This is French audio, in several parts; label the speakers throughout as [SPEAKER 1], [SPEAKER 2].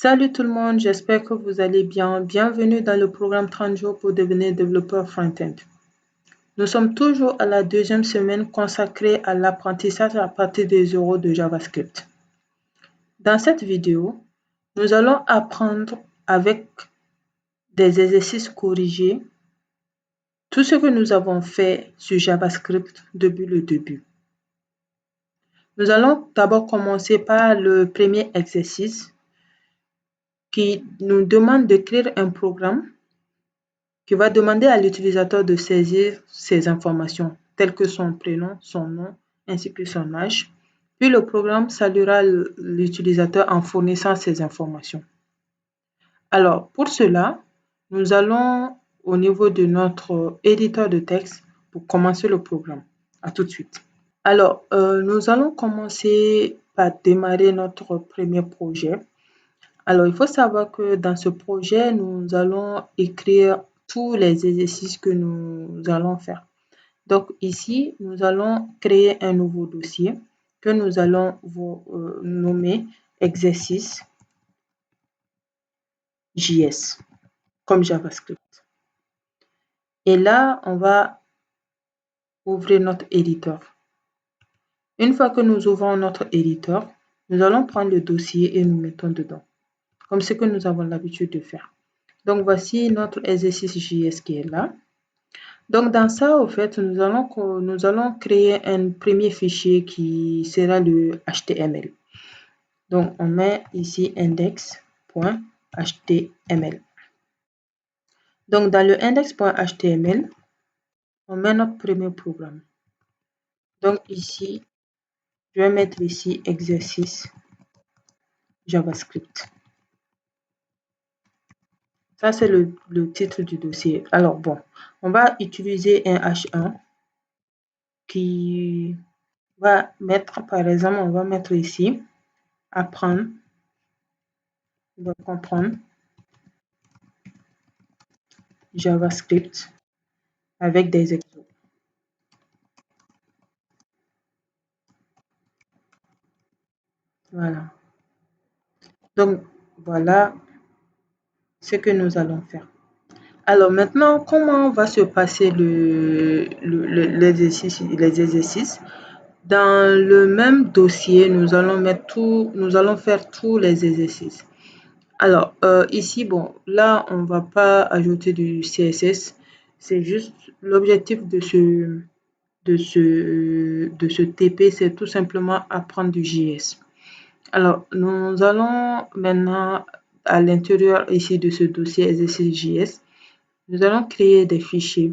[SPEAKER 1] Salut tout le monde, j'espère que vous allez bien. Bienvenue dans le programme 30 jours pour devenir développeur front-end. Nous sommes toujours à la deuxième semaine consacrée à l'apprentissage à partir des zéros de JavaScript. Dans cette vidéo, nous allons apprendre avec des exercices corrigés tout ce que nous avons fait sur JavaScript depuis le début. Nous allons d'abord commencer par le premier exercice qui nous demande d'écrire un programme qui va demander à l'utilisateur de saisir ces informations, telles que son prénom, son nom, ainsi que son âge. Puis le programme saluera l'utilisateur en fournissant ces informations. Alors, pour cela, nous allons au niveau de notre éditeur de texte pour commencer le programme. À tout de suite. Alors, nous allons commencer par démarrer notre premier projet. Alors, il faut savoir que dans ce projet, nous allons écrire tous les exercices que nous allons faire. Donc ici, nous allons créer un nouveau dossier que nous allons nommer exercice JS comme JavaScript. Et là, on va ouvrir notre éditeur. Une fois que nous ouvrons notre éditeur, nous allons prendre le dossier et nous mettons dedans, comme ce que nous avons l'habitude de faire. Donc, voici notre exercice JS qui est là. Donc, dans ça, au fait, nous allons créer un premier fichier qui sera le HTML. Donc, on met ici index.html. Donc, dans le index.html, on met notre premier programme. Donc, ici, je vais mettre ici exercice JavaScript. Ça, c'est le titre du dossier. Alors, bon, on va utiliser un H1 qui va mettre, par exemple, on va mettre ici apprendre, on va comprendre JavaScript avec des exos. Voilà. Donc, voilà ce que nous allons faire. Alors maintenant, comment va se passer les exercices? Dans le même dossier, nous allons faire tous les exercices. Alors, ici, bon, là, on ne va pas ajouter du CSS. C'est juste l'objectif de ce TP, c'est tout simplement apprendre du JS. Alors, nous allons maintenant, à l'intérieur ici de ce dossier exercice JS, nous allons créer des fichiers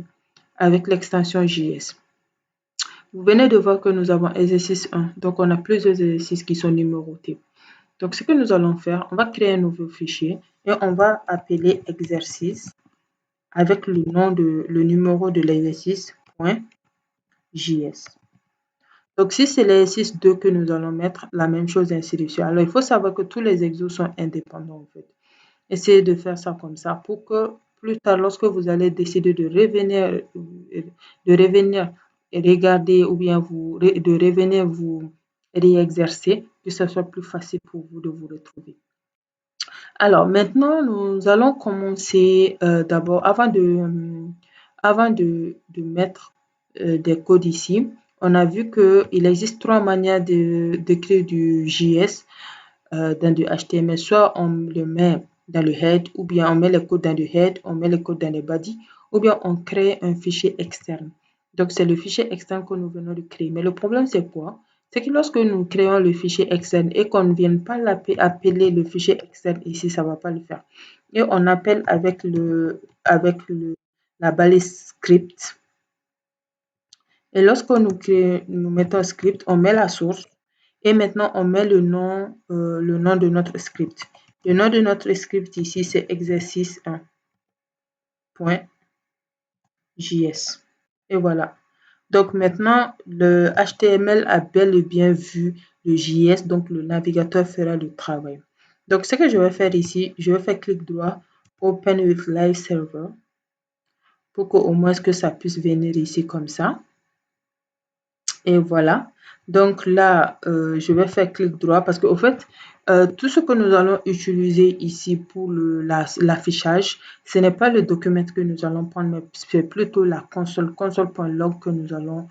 [SPEAKER 1] avec l'extension JS. Vous venez de voir que nous avons exercice 1, donc on a plusieurs exercices qui sont numérotés. Donc, ce que nous allons faire, on va créer un nouveau fichier et on va appeler exercice avec le numéro de l'exercice .js. Donc, si c'est l'exercice 2 que nous allons mettre, la même chose, ainsi de suite. Alors, il faut savoir que tous les exos sont indépendants, en fait. Essayez de faire ça comme ça pour que plus tard, lorsque vous allez décider de revenir et regarder ou bien de revenir vous réexercer, que ce soit plus facile pour vous de vous retrouver. Alors, maintenant, nous allons commencer d'abord, avant de mettre des codes ici, on a vu qu'il existe 3 manières d'écrire du JS dans du HTML. Soit on le met dans le head, ou bien on met les codes dans le head, on met les codes dans le body, ou bien on crée un fichier externe. Donc, c'est le fichier externe que nous venons de créer. Mais le problème, c'est quoi? C'est que lorsque nous créons le fichier externe et qu'on ne vient pas appeler le fichier externe ici, ça ne va pas le faire. Et on appelle avec la balise script. Et lorsque nous mettons un script, on met la source et maintenant on met le nom de notre script. Le nom de notre script ici, c'est exercice1.js. Et voilà. Donc maintenant, le HTML a bel et bien vu le JS, donc le navigateur fera le travail. Donc ce que je vais faire ici, je vais faire clic droit, Open with Live Server, pour qu'au moins que ça puisse venir ici comme ça. Et voilà. Donc là, je vais faire clic droit parce qu'au fait, Tout ce que nous allons utiliser ici pour l'affichage, ce n'est pas le document que nous allons prendre, mais c'est plutôt la console.log que nous allons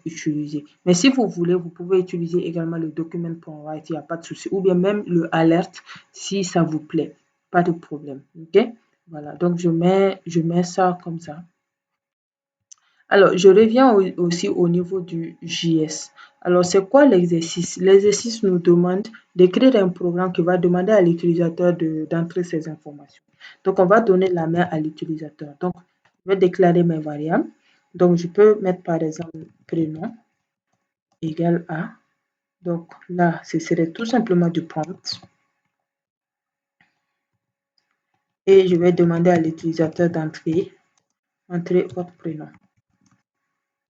[SPEAKER 1] utiliser. Mais si vous voulez, vous pouvez utiliser également le document.write, il n'y a pas de souci. Ou bien même le alert si ça vous plaît. Pas de problème. OK? Voilà. Donc, je mets ça comme ça. Alors, je reviens aussi au niveau du JS. Alors, c'est quoi l'exercice? L'exercice nous demande d'écrire un programme qui va demander à l'utilisateur d'entrer ses informations. Donc, on va donner la main à l'utilisateur. Donc, je vais déclarer mes variables. Donc, je peux mettre par exemple prénom égal à. Donc, là, ce serait tout simplement du prompt. Et je vais demander à l'utilisateur d'entrer votre prénom,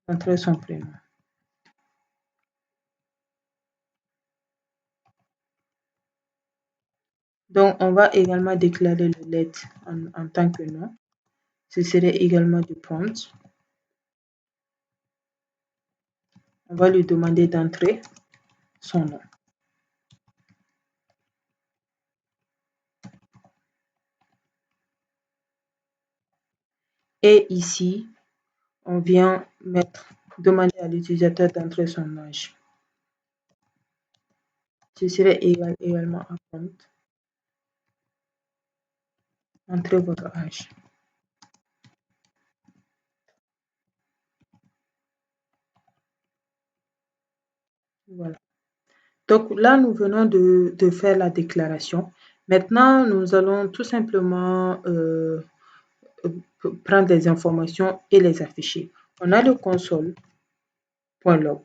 [SPEAKER 1] entrer son prénom. Donc, on va également déclarer le let en tant que nom. Ce serait également du prompt. On va lui demander d'entrer son nom. Et ici, on vient demander à l'utilisateur d'entrer son âge. Ce serait également un prompt. Entrez votre âge. Voilà. Donc là, nous venons de faire la déclaration. Maintenant, nous allons tout simplement prendre les informations et les afficher. On a le console.log.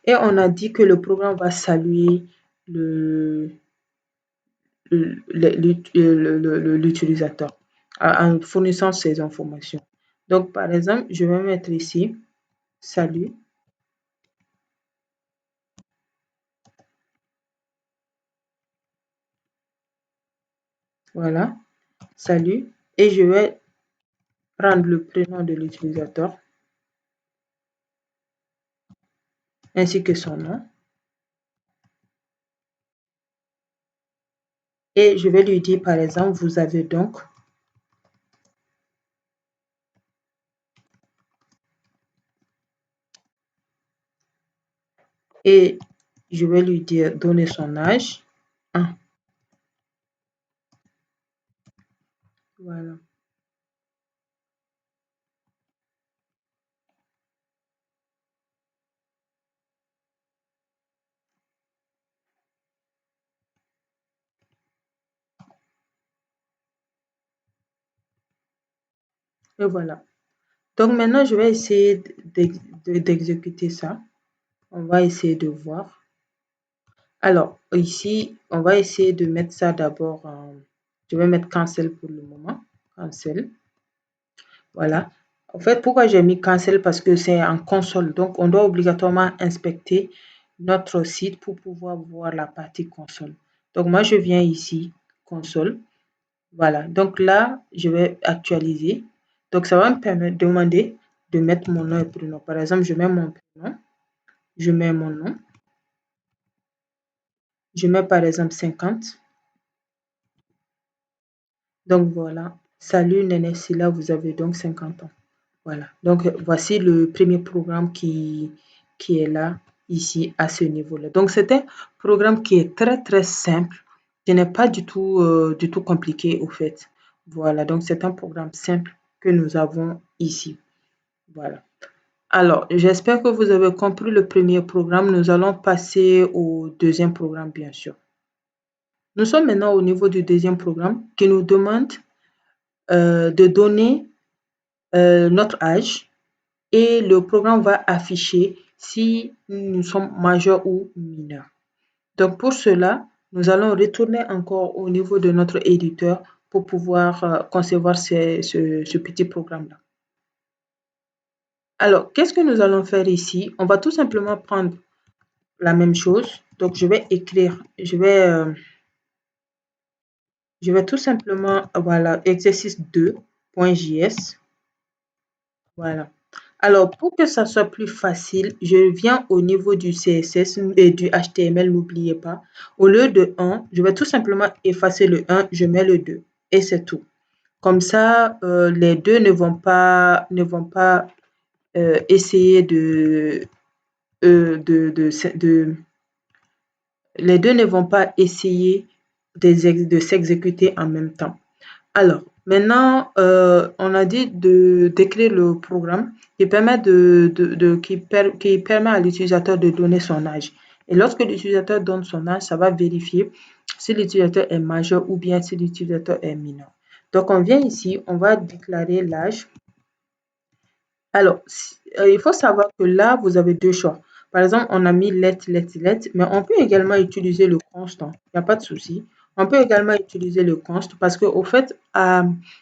[SPEAKER 1] Et on a dit que le programme va saluer l'utilisateur en fournissant ces informations. Donc, par exemple, je vais mettre ici salut. Voilà, salut. Et je vais prendre le prénom de l'utilisateur ainsi que son nom. Et je vais lui dire, par exemple, vous avez donc et je vais lui dire donner son âge. Voilà. Et voilà. Donc maintenant, je vais essayer d'exécuter ça. On va essayer de voir. Alors, ici, on va essayer de mettre ça d'abord je vais mettre cancel pour le moment. Cancel. Voilà. En fait, pourquoi j'ai mis cancel? Parce que c'est en console. Donc, on doit obligatoirement inspecter notre site pour pouvoir voir la partie console. Donc, moi, je viens ici, console. Voilà. Donc là, je vais actualiser. Donc, ça va me permettre de demander de mettre mon nom et prénom. Par exemple, je mets mon prénom. Je mets mon nom. Je mets par exemple 50. Donc voilà. Salut Néné Silla, vous avez donc 50 ans. Voilà. Donc voici le premier programme qui est là, ici, à ce niveau-là. Donc c'est un programme qui est très très simple. Ce n'est pas du tout compliqué au fait. Voilà. Donc c'est un programme simple que nous avons ici. Voilà. Alors, j'espère que vous avez compris le premier programme. Nous allons passer au deuxième programme, bien sûr. Nous sommes maintenant au niveau du deuxième programme qui nous demande de donner notre âge et le programme va afficher si nous sommes majeurs ou mineurs. Donc pour cela, nous allons retourner encore au niveau de notre éditeur pour pouvoir concevoir ce petit programme-là. Alors, qu'est-ce que nous allons faire ici? On va tout simplement prendre la même chose. Donc, je vais écrire, je vais tout simplement, voilà, exercice 2.js. Voilà. Alors, pour que ça soit plus facile, je viens au niveau du CSS et du HTML, n'oubliez pas. Au lieu de 1, je vais tout simplement effacer le 1, je mets le 2 et c'est tout. Comme ça, les deux ne vont pas essayer de les deux ne vont pas essayer de s'exécuter en même temps. Alors, maintenant, on a dit de d'écrire le programme qui permet qui permet à l'utilisateur de donner son âge. Et lorsque l'utilisateur donne son âge, ça va vérifier si l'utilisateur est majeur ou bien si l'utilisateur est mineur. Donc, on vient ici, on va déclarer l'âge. Alors, il faut savoir que là, vous avez deux choix. Par exemple, on a mis let, let, let, mais on peut également utiliser le constant. Il n'y a pas de souci. On peut également utiliser le const parce qu'au fait,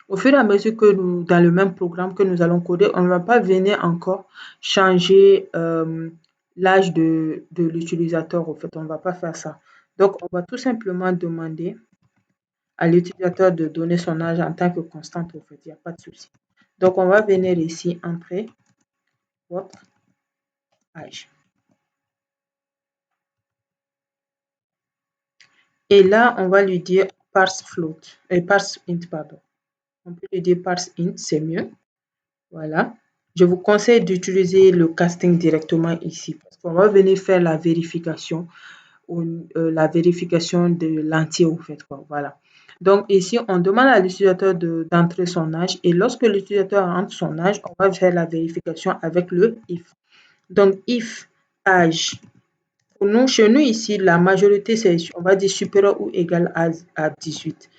[SPEAKER 1] au fur et à mesure que nous, dans le même programme que nous allons coder, on ne va pas venir encore changer l'âge de l'utilisateur. Au fait, on ne va pas faire ça. Donc, on va tout simplement demander à l'utilisateur de donner son âge en tant que constante. Au fait, il n'y a pas de souci. Donc, on va venir ici entrer votre âge. Et là, on va lui dire parse float, parse int, pardon. On peut lui dire parse int, c'est mieux. Voilà. Je vous conseille d'utiliser le casting directement ici parce qu'on va venir faire la vérification, de l'entier au fait, quoi. Voilà. Donc ici, on demande à l'utilisateur d'entrer son âge et lorsque l'utilisateur entre son âge, on va faire la vérification avec le if. Donc if âge. Pour nous, chez nous ici, la majorité, c'est, on va dire, supérieur ou égal à 18.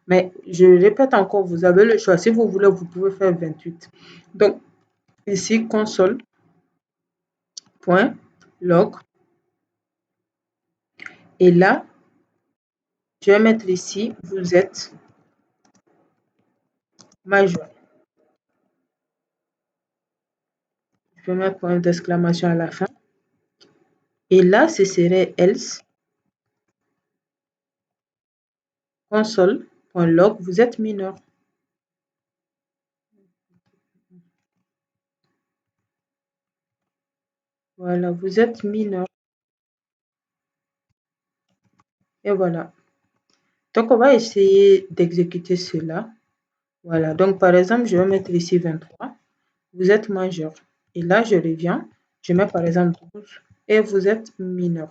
[SPEAKER 1] Mais je répète encore, vous avez le choix. Si vous voulez, vous pouvez faire 28. Donc, ici, console.log. Et là, je vais mettre ici, vous êtes majeur. Je vais mettre point d'exclamation à la fin. Et là, ce serait else. Console.log, vous êtes mineur. Voilà, vous êtes mineur. Et voilà. Donc, on va essayer d'exécuter cela. Voilà. Donc, par exemple, je vais mettre ici 23. Vous êtes majeur. Et là, je reviens. Je mets par exemple 12. Et vous êtes mineur.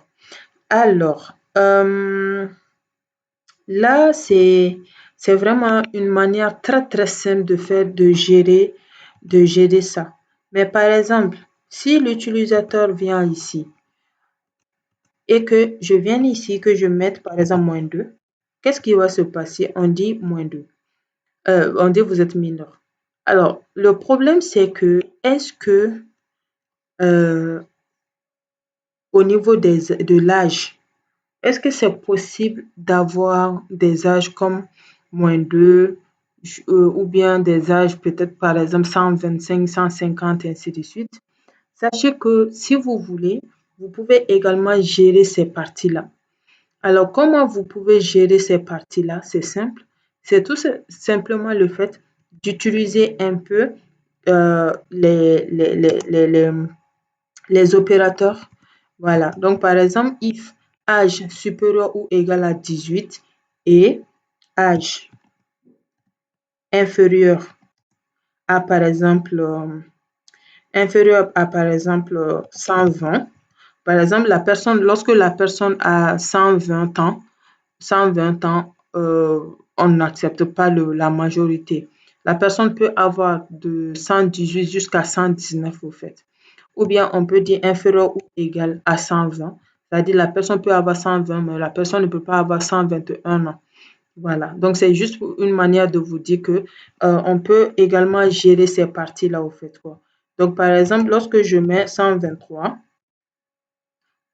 [SPEAKER 1] Alors, là, c'est vraiment une manière très, très simple de gérer ça. Mais par exemple, si l'utilisateur vient ici et que je viens ici, que je mette par exemple -2, qu'est-ce qui va se passer? On dit -2. On dit vous êtes mineur. Alors, le problème, c'est que est-ce que au niveau de l'âge, est-ce que c'est possible d'avoir des âges comme -2 ou bien des âges peut-être par exemple 125, 150 et ainsi de suite? Sachez que si vous voulez, vous pouvez également gérer ces parties-là. Alors, comment vous pouvez gérer ces parties-là? C'est simple. C'est tout simplement le fait d'utiliser un peu les opérateurs. Voilà. Donc, par exemple, if âge supérieur ou égal à 18 et âge inférieur à, par exemple, 120. Par exemple, lorsque la personne a 120 ans, on n'accepte pas la majorité. La personne peut avoir de 118 jusqu'à 119 au fait. Ou bien on peut dire inférieur ou égal à 120. C'est-à-dire la personne peut avoir 120, mais la personne ne peut pas avoir 121 ans. Voilà. Donc c'est juste une manière de vous dire que on peut également gérer ces parties-là au fait, quoi. Donc par exemple, lorsque je mets 123,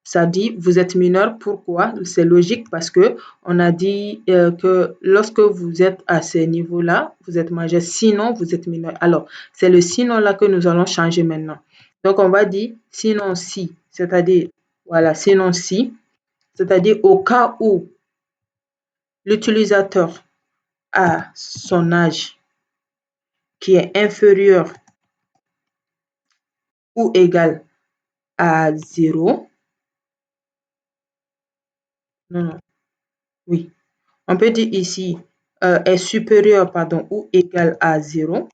[SPEAKER 1] ça dit vous êtes mineur. Pourquoi? C'est logique parce que on a dit que lorsque vous êtes à ces niveaux-là, vous êtes majeur. Sinon, vous êtes mineur. Alors, c'est le sinon là que nous allons changer maintenant. Donc, on va dire sinon si, c'est-à-dire, voilà, sinon si, c'est-à-dire au cas où l'utilisateur a son âge qui est inférieur ou égal à 0. Non, non, oui. On peut dire ici est supérieur, pardon, ou égal à 0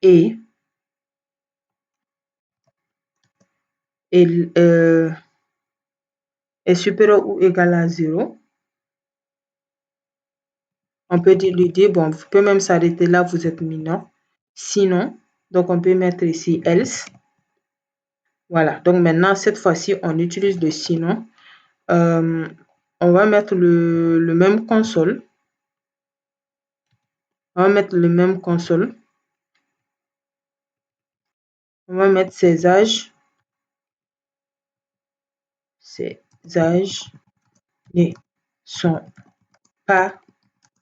[SPEAKER 1] et, et est supérieur ou égal à 0. On peut lui dire, bon, vous pouvez même s'arrêter là, vous êtes mineur. Sinon, donc on peut mettre ici else. Voilà, donc maintenant, cette fois-ci, on utilise le sinon. On va mettre le même console. On va mettre le même console. On va mettre ses âges. Ces âges ne sont pas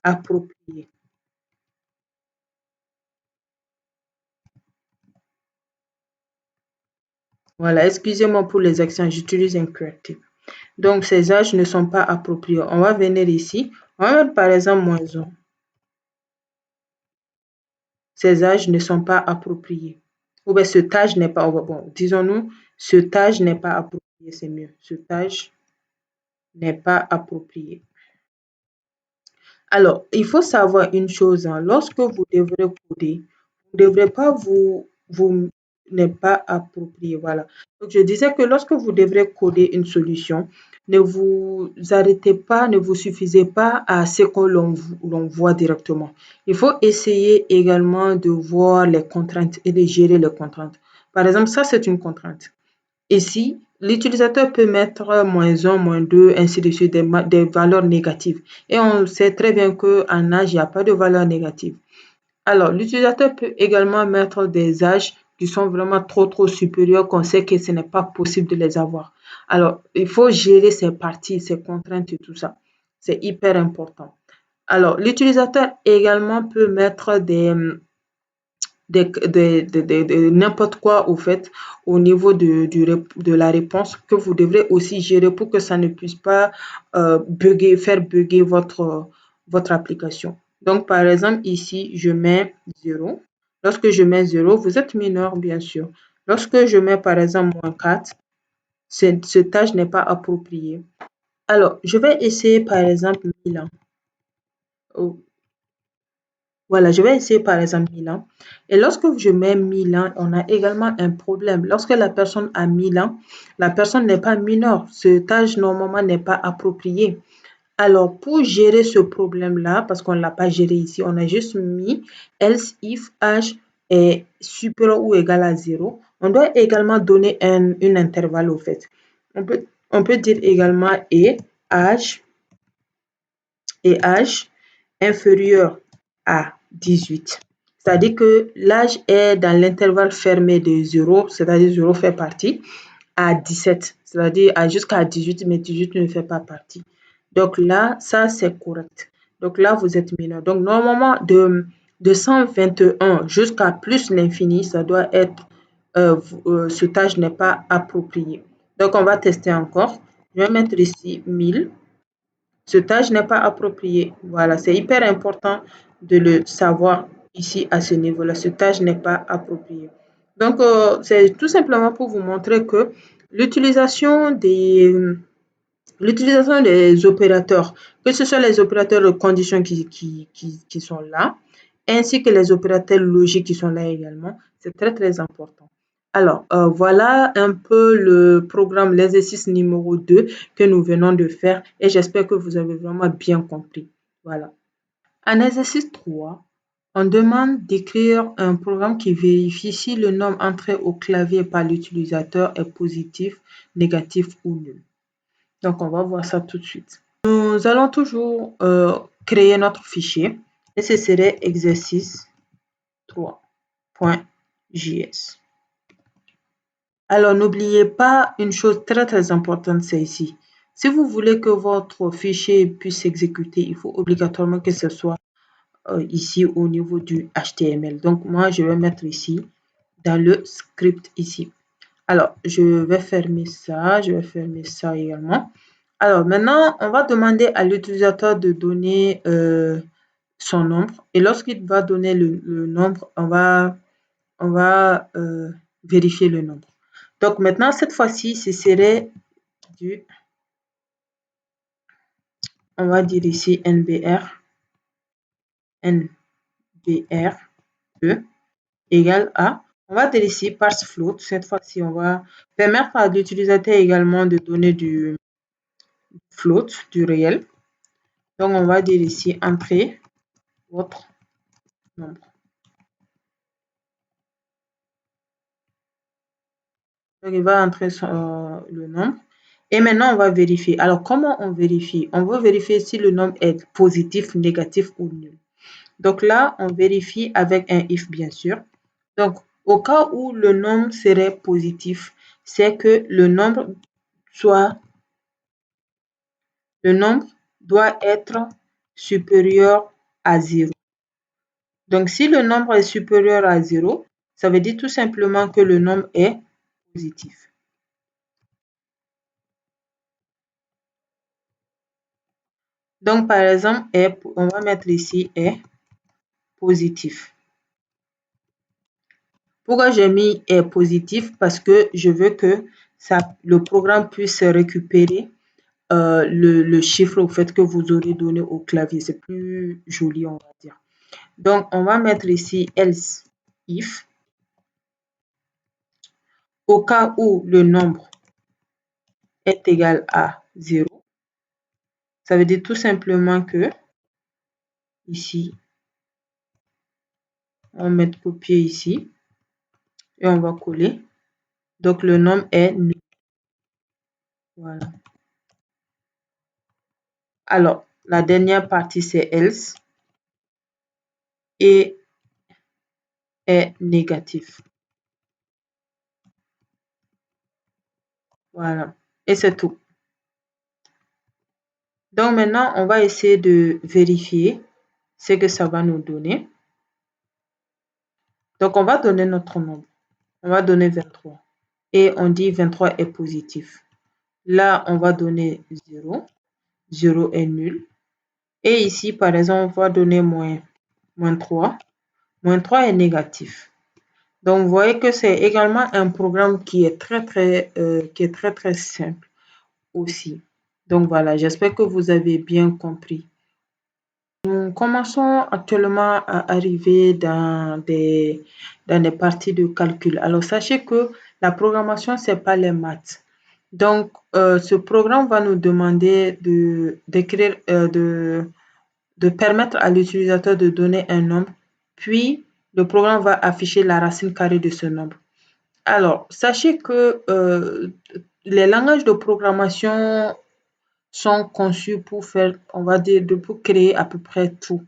[SPEAKER 1] appropriés. Voilà, excusez-moi pour les accents, j'utilise un correctif. Donc, ces âges ne sont pas appropriés. On va venir ici. On va mettre par exemple -1. Ces âges ne sont pas appropriés. Ou bien cet âge n'est pas, bon, disons-nous, cet âge n'est pas approprié, c'est mieux. Cet âge n'est pas approprié. Alors, il faut savoir une chose, hein, lorsque vous devrez coder, vous ne devrez pas vous n'est pas approprié. Voilà. Donc, je disais que lorsque vous devrez coder une solution, ne vous arrêtez pas, ne vous suffisez pas à ce que l'on voit directement. Il faut essayer également de voir les contraintes et de gérer les contraintes. Par exemple, ça, c'est une contrainte. Ici, l'utilisateur peut mettre -1, -2, ainsi de suite, des valeurs négatives. Et on sait très bien qu'en âge, il n'y a pas de valeur négative. Alors, l'utilisateur peut également mettre des âges qui sont vraiment trop supérieurs, qu'on sait que ce n'est pas possible de les avoir. Alors, il faut gérer ces parties, ces contraintes et tout ça. C'est hyper important. Alors, l'utilisateur également peut mettre n'importe quoi au fait au niveau de la réponse que vous devrez aussi gérer pour que ça ne puisse pas faire bugger votre application. Donc, par exemple, ici, je mets 0. Lorsque je mets 0, vous êtes mineur, bien sûr. Lorsque je mets, par exemple, -4, ce tâche n'est pas approprié. Alors, je vais essayer, par exemple, 1000 ans. Voilà, je vais essayer par exemple 1000 ans. Et lorsque je mets 1000 ans, on a également un problème. Lorsque la personne a 1000 ans, la personne n'est pas mineure. Cet âge normalement n'est pas approprié. Alors, pour gérer ce problème-là, parce qu'on ne l'a pas géré ici, on a juste mis else if âge est supérieur ou égal à 0. On doit également donner un intervalle au fait. On peut dire également âge inférieur à 18. C'est-à-dire que l'âge est dans l'intervalle fermé de 0, c'est-à-dire 0 fait partie, à 17, c'est-à-dire jusqu'à 18, mais 18 ne fait pas partie. Donc là, ça c'est correct. Donc là, vous êtes mineur. Donc normalement, de 121 jusqu'à plus l'infini, ça doit être, cet âge n'est pas approprié. Donc on va tester encore. Je vais mettre ici 1000. Ce tâche n'est pas approprié. Voilà, c'est hyper important de le savoir ici à ce niveau-là. Ce tâche n'est pas approprié. Donc, c'est tout simplement pour vous montrer que l'utilisation des, l'utilisation des opérateurs, que ce soit les opérateurs de conditions qui sont là, ainsi que les opérateurs logiques qui sont là également, c'est très important. Alors, voilà un peu le programme, l'exercice numéro 2 que nous venons de faire et j'espère que vous avez vraiment bien compris. Voilà. En exercice 3, on demande d'écrire un programme qui vérifie si le nombre entré au clavier par l'utilisateur est positif, négatif ou nul. Donc, on va voir ça tout de suite. Nous allons toujours créer notre fichier et ce serait exercice 3.js. Alors, n'oubliez pas une chose très importante, c'est ici. Si vous voulez que votre fichier puisse s'exécuter, il faut obligatoirement que ce soit ici au niveau du HTML. Donc, moi, je vais mettre ici dans le script ici. Alors, je vais fermer ça également. Alors, maintenant, on va demander à l'utilisateur de donner son nombre. Et lorsqu'il va donner le nombre, on va on va vérifier le nombre. Donc maintenant, cette fois-ci, ce serait du, on va dire ici NBR E égale à, on va dire ici parse float. Cette fois-ci, on va permettre à l'utilisateur également de donner du float, du réel. Donc, on va dire ici entrer votre nombre. Donc, il va entrer le nombre. Et maintenant, on va vérifier. Alors, comment on vérifie? On va vérifier si le nombre est positif, négatif ou nul. Donc là, on vérifie avec un if, bien sûr. Donc, au cas où le nombre serait positif, c'est que le nombre doit être supérieur à 0. Donc, si le nombre est supérieur à 0, ça veut dire tout simplement que le nombre est positif. Donc, par exemple, on va mettre ici est positif. Pourquoi j'ai mis est positif? Parce que je veux que le programme puisse récupérer le chiffre au fait que vous aurez donné au clavier. C'est plus joli, on va dire. Donc, on va mettre ici else if. Au cas où le nombre est égal à 0, ça veut dire tout simplement que ici, on va mettre copier ici et on va coller. Donc, le nombre est nul. Voilà. Alors, la dernière partie, c'est else et est négatif. Voilà. Et c'est tout. Donc, maintenant, on va essayer de vérifier ce que ça va nous donner. Donc, on va donner notre nombre. On va donner 23. Et on dit 23 est positif. Là, on va donner 0. 0 est nul. Et ici, par exemple, on va donner moins 3. Moins 3 est négatif. Donc, vous voyez que c'est également un programme qui est très simple aussi. Donc, voilà, j'espère que vous avez bien compris. Nous commençons actuellement à arriver dans des parties de calcul. Alors, sachez que la programmation, ce n'est pas les maths. Donc, ce programme va nous demander d'écrire, de permettre à l'utilisateur de donner un nombre, puis le programme va afficher la racine carrée de ce nombre. Alors, sachez que les langages de programmation sont conçus pour faire, on va dire, pour créer à peu près tout,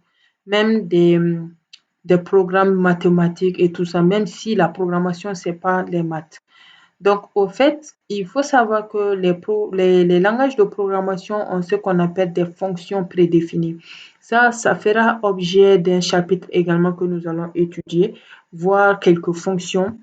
[SPEAKER 1] même des programmes mathématiques et tout ça, même si la programmation, c'est pas les maths. Donc, au fait, il faut savoir que les langages de programmation ont ce qu'on appelle des fonctions prédéfinies. Ça fera objet d'un chapitre également que nous allons étudier, voir quelques fonctions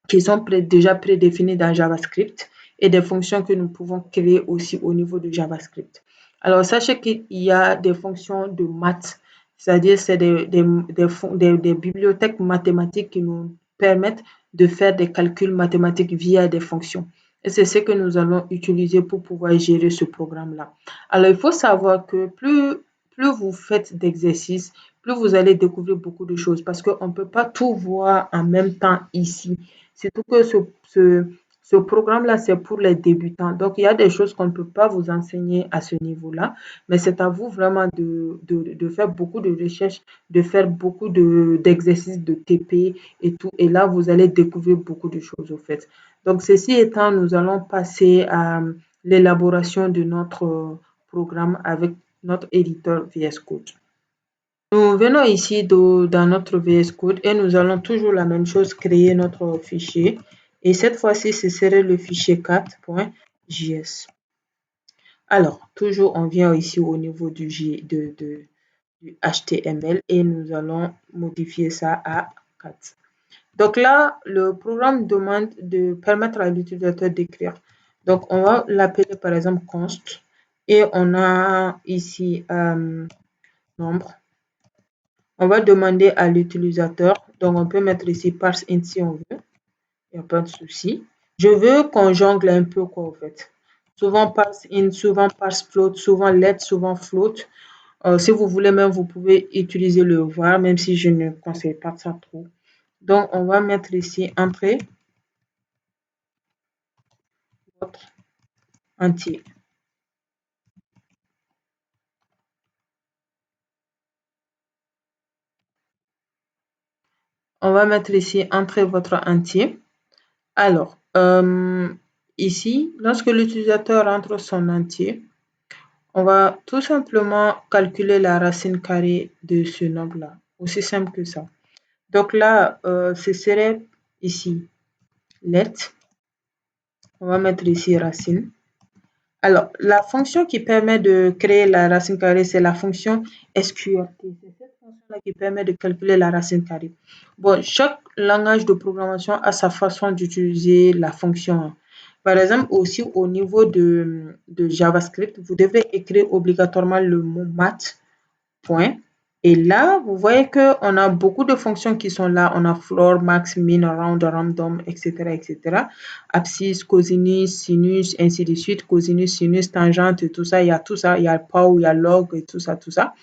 [SPEAKER 1] qui sont déjà prédéfinies dans JavaScript et des fonctions que nous pouvons créer aussi au niveau de JavaScript. Alors, sachez qu'il y a des fonctions de maths, c'est-à-dire c'est des bibliothèques mathématiques qui nous permettent de faire des calculs mathématiques via des fonctions. Et c'est ce que nous allons utiliser pour pouvoir gérer ce programme-là. Alors, il faut savoir que plus vous faites d'exercices, plus vous allez découvrir beaucoup de choses parce qu'on ne peut pas tout voir en même temps ici. Surtout que ce programme-là, c'est pour les débutants. Donc, il y a des choses qu'on ne peut pas vous enseigner à ce niveau-là, mais c'est à vous vraiment de faire beaucoup de recherches, de faire beaucoup d'exercices de TP et tout. Et là, vous allez découvrir beaucoup de choses au fait. Donc, ceci étant, nous allons passer à l'élaboration de notre programme avec notre éditeur VS Code. Nous venons ici dans notre VS Code et nous allons toujours la même chose, créer notre fichier. Et cette fois-ci, ce serait le fichier 4.js. Alors, toujours, on vient ici au niveau du HTML et nous allons modifier ça à 4. Donc là, le programme demande de permettre à l'utilisateur d'écrire. Donc, on va l'appeler par exemple const et on a ici nombre. On va demander à l'utilisateur, donc on peut mettre ici parse int si on veut, il n'y a pas de souci. Je veux qu'on jongle un peu quoi en fait. Souvent parse int, souvent parse float, souvent let, souvent float. Si vous voulez même, vous pouvez utiliser le var, même si je ne conseille pas ça trop. Donc, on va mettre ici entrée votre entier. On va mettre ici entrer votre entier. Alors, ici, lorsque l'utilisateur entre son entier, on va tout simplement calculer la racine carrée de ce nombre-là. Aussi simple que ça. Donc là, ce serait ici let. On va mettre ici racine. Alors, la fonction qui permet de créer la racine carrée, c'est la fonction SQRT. C'est cette fonction-là qui permet de calculer la racine carrée. Bon, chaque langage de programmation a sa façon d'utiliser la fonction. Par exemple, aussi au niveau de JavaScript, vous devez écrire obligatoirement le mot math, point. Et là, vous voyez qu'on a beaucoup de fonctions qui sont là. On a floor, max, min, round, random, etc., etc. Abscisse, cosinus, sinus, ainsi de suite. Cosinus, sinus, tangente, tout ça. Il y a tout ça. Il y a pow, il y a log, et tout ça, tout ça.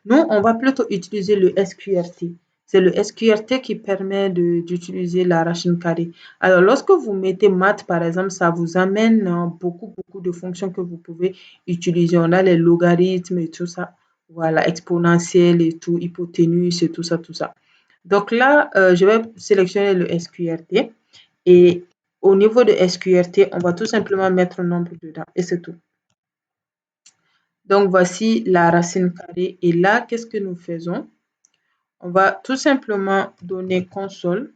[SPEAKER 1] Nous, on va plutôt utiliser le SQRT. C'est le SQRT qui permet d'utiliser la racine carrée. Alors, lorsque vous mettez math, par exemple, ça vous amène beaucoup de fonctions que vous pouvez utiliser. On a les logarithmes et tout ça. Voilà, exponentielle et tout, hypoténuse et tout ça, tout ça. Donc là, je vais sélectionner le SQRT. Et au niveau de SQRT, on va tout simplement mettre un nombre dedans et c'est tout. Donc, voici la racine carrée. Et là, qu'est-ce que nous faisons? On va tout simplement donner console.log.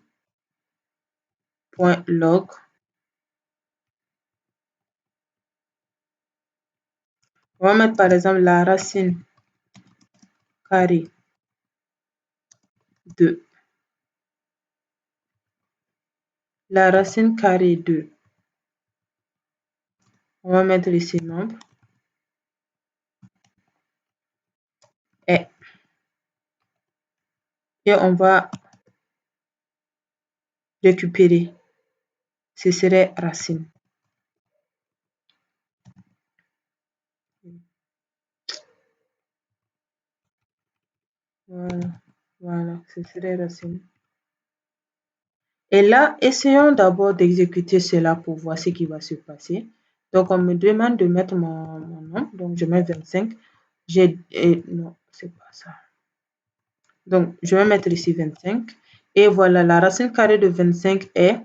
[SPEAKER 1] On va mettre par exemple la racine carrée de la racine carrée de. On va mettre ici nombre. Et on va récupérer. Ce serait racine. Voilà, ce serait racine. Et là, essayons d'abord d'exécuter cela pour voir ce qui va se passer. Donc, on me demande de mettre mon nom. Donc, je mets 25. Non, c'est pas ça. Donc, je vais mettre ici 25. Et voilà, la racine carrée de 25 est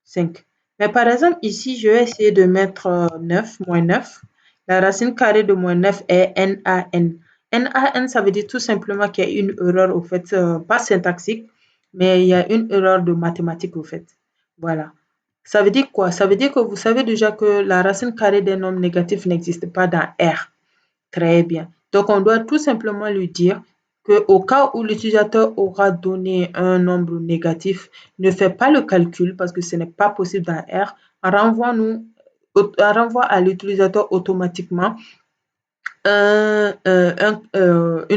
[SPEAKER 1] 5. Mais par exemple, ici, je vais essayer de mettre 9, moins 9. La racine carrée de moins 9 est NaN. NaN, ça veut dire tout simplement qu'il y a une erreur, au fait, pas syntaxique, mais il y a une erreur de mathématiques, au fait. Voilà. Ça veut dire quoi? Ça veut dire que vous savez déjà que la racine carrée d'un nombre négatif n'existe pas dans R. Très bien. Donc, on doit tout simplement lui dire qu'au cas où l'utilisateur aura donné un nombre négatif, ne fait pas le calcul parce que ce n'est pas possible dans R. Renvoie à l'utilisateur automatiquement une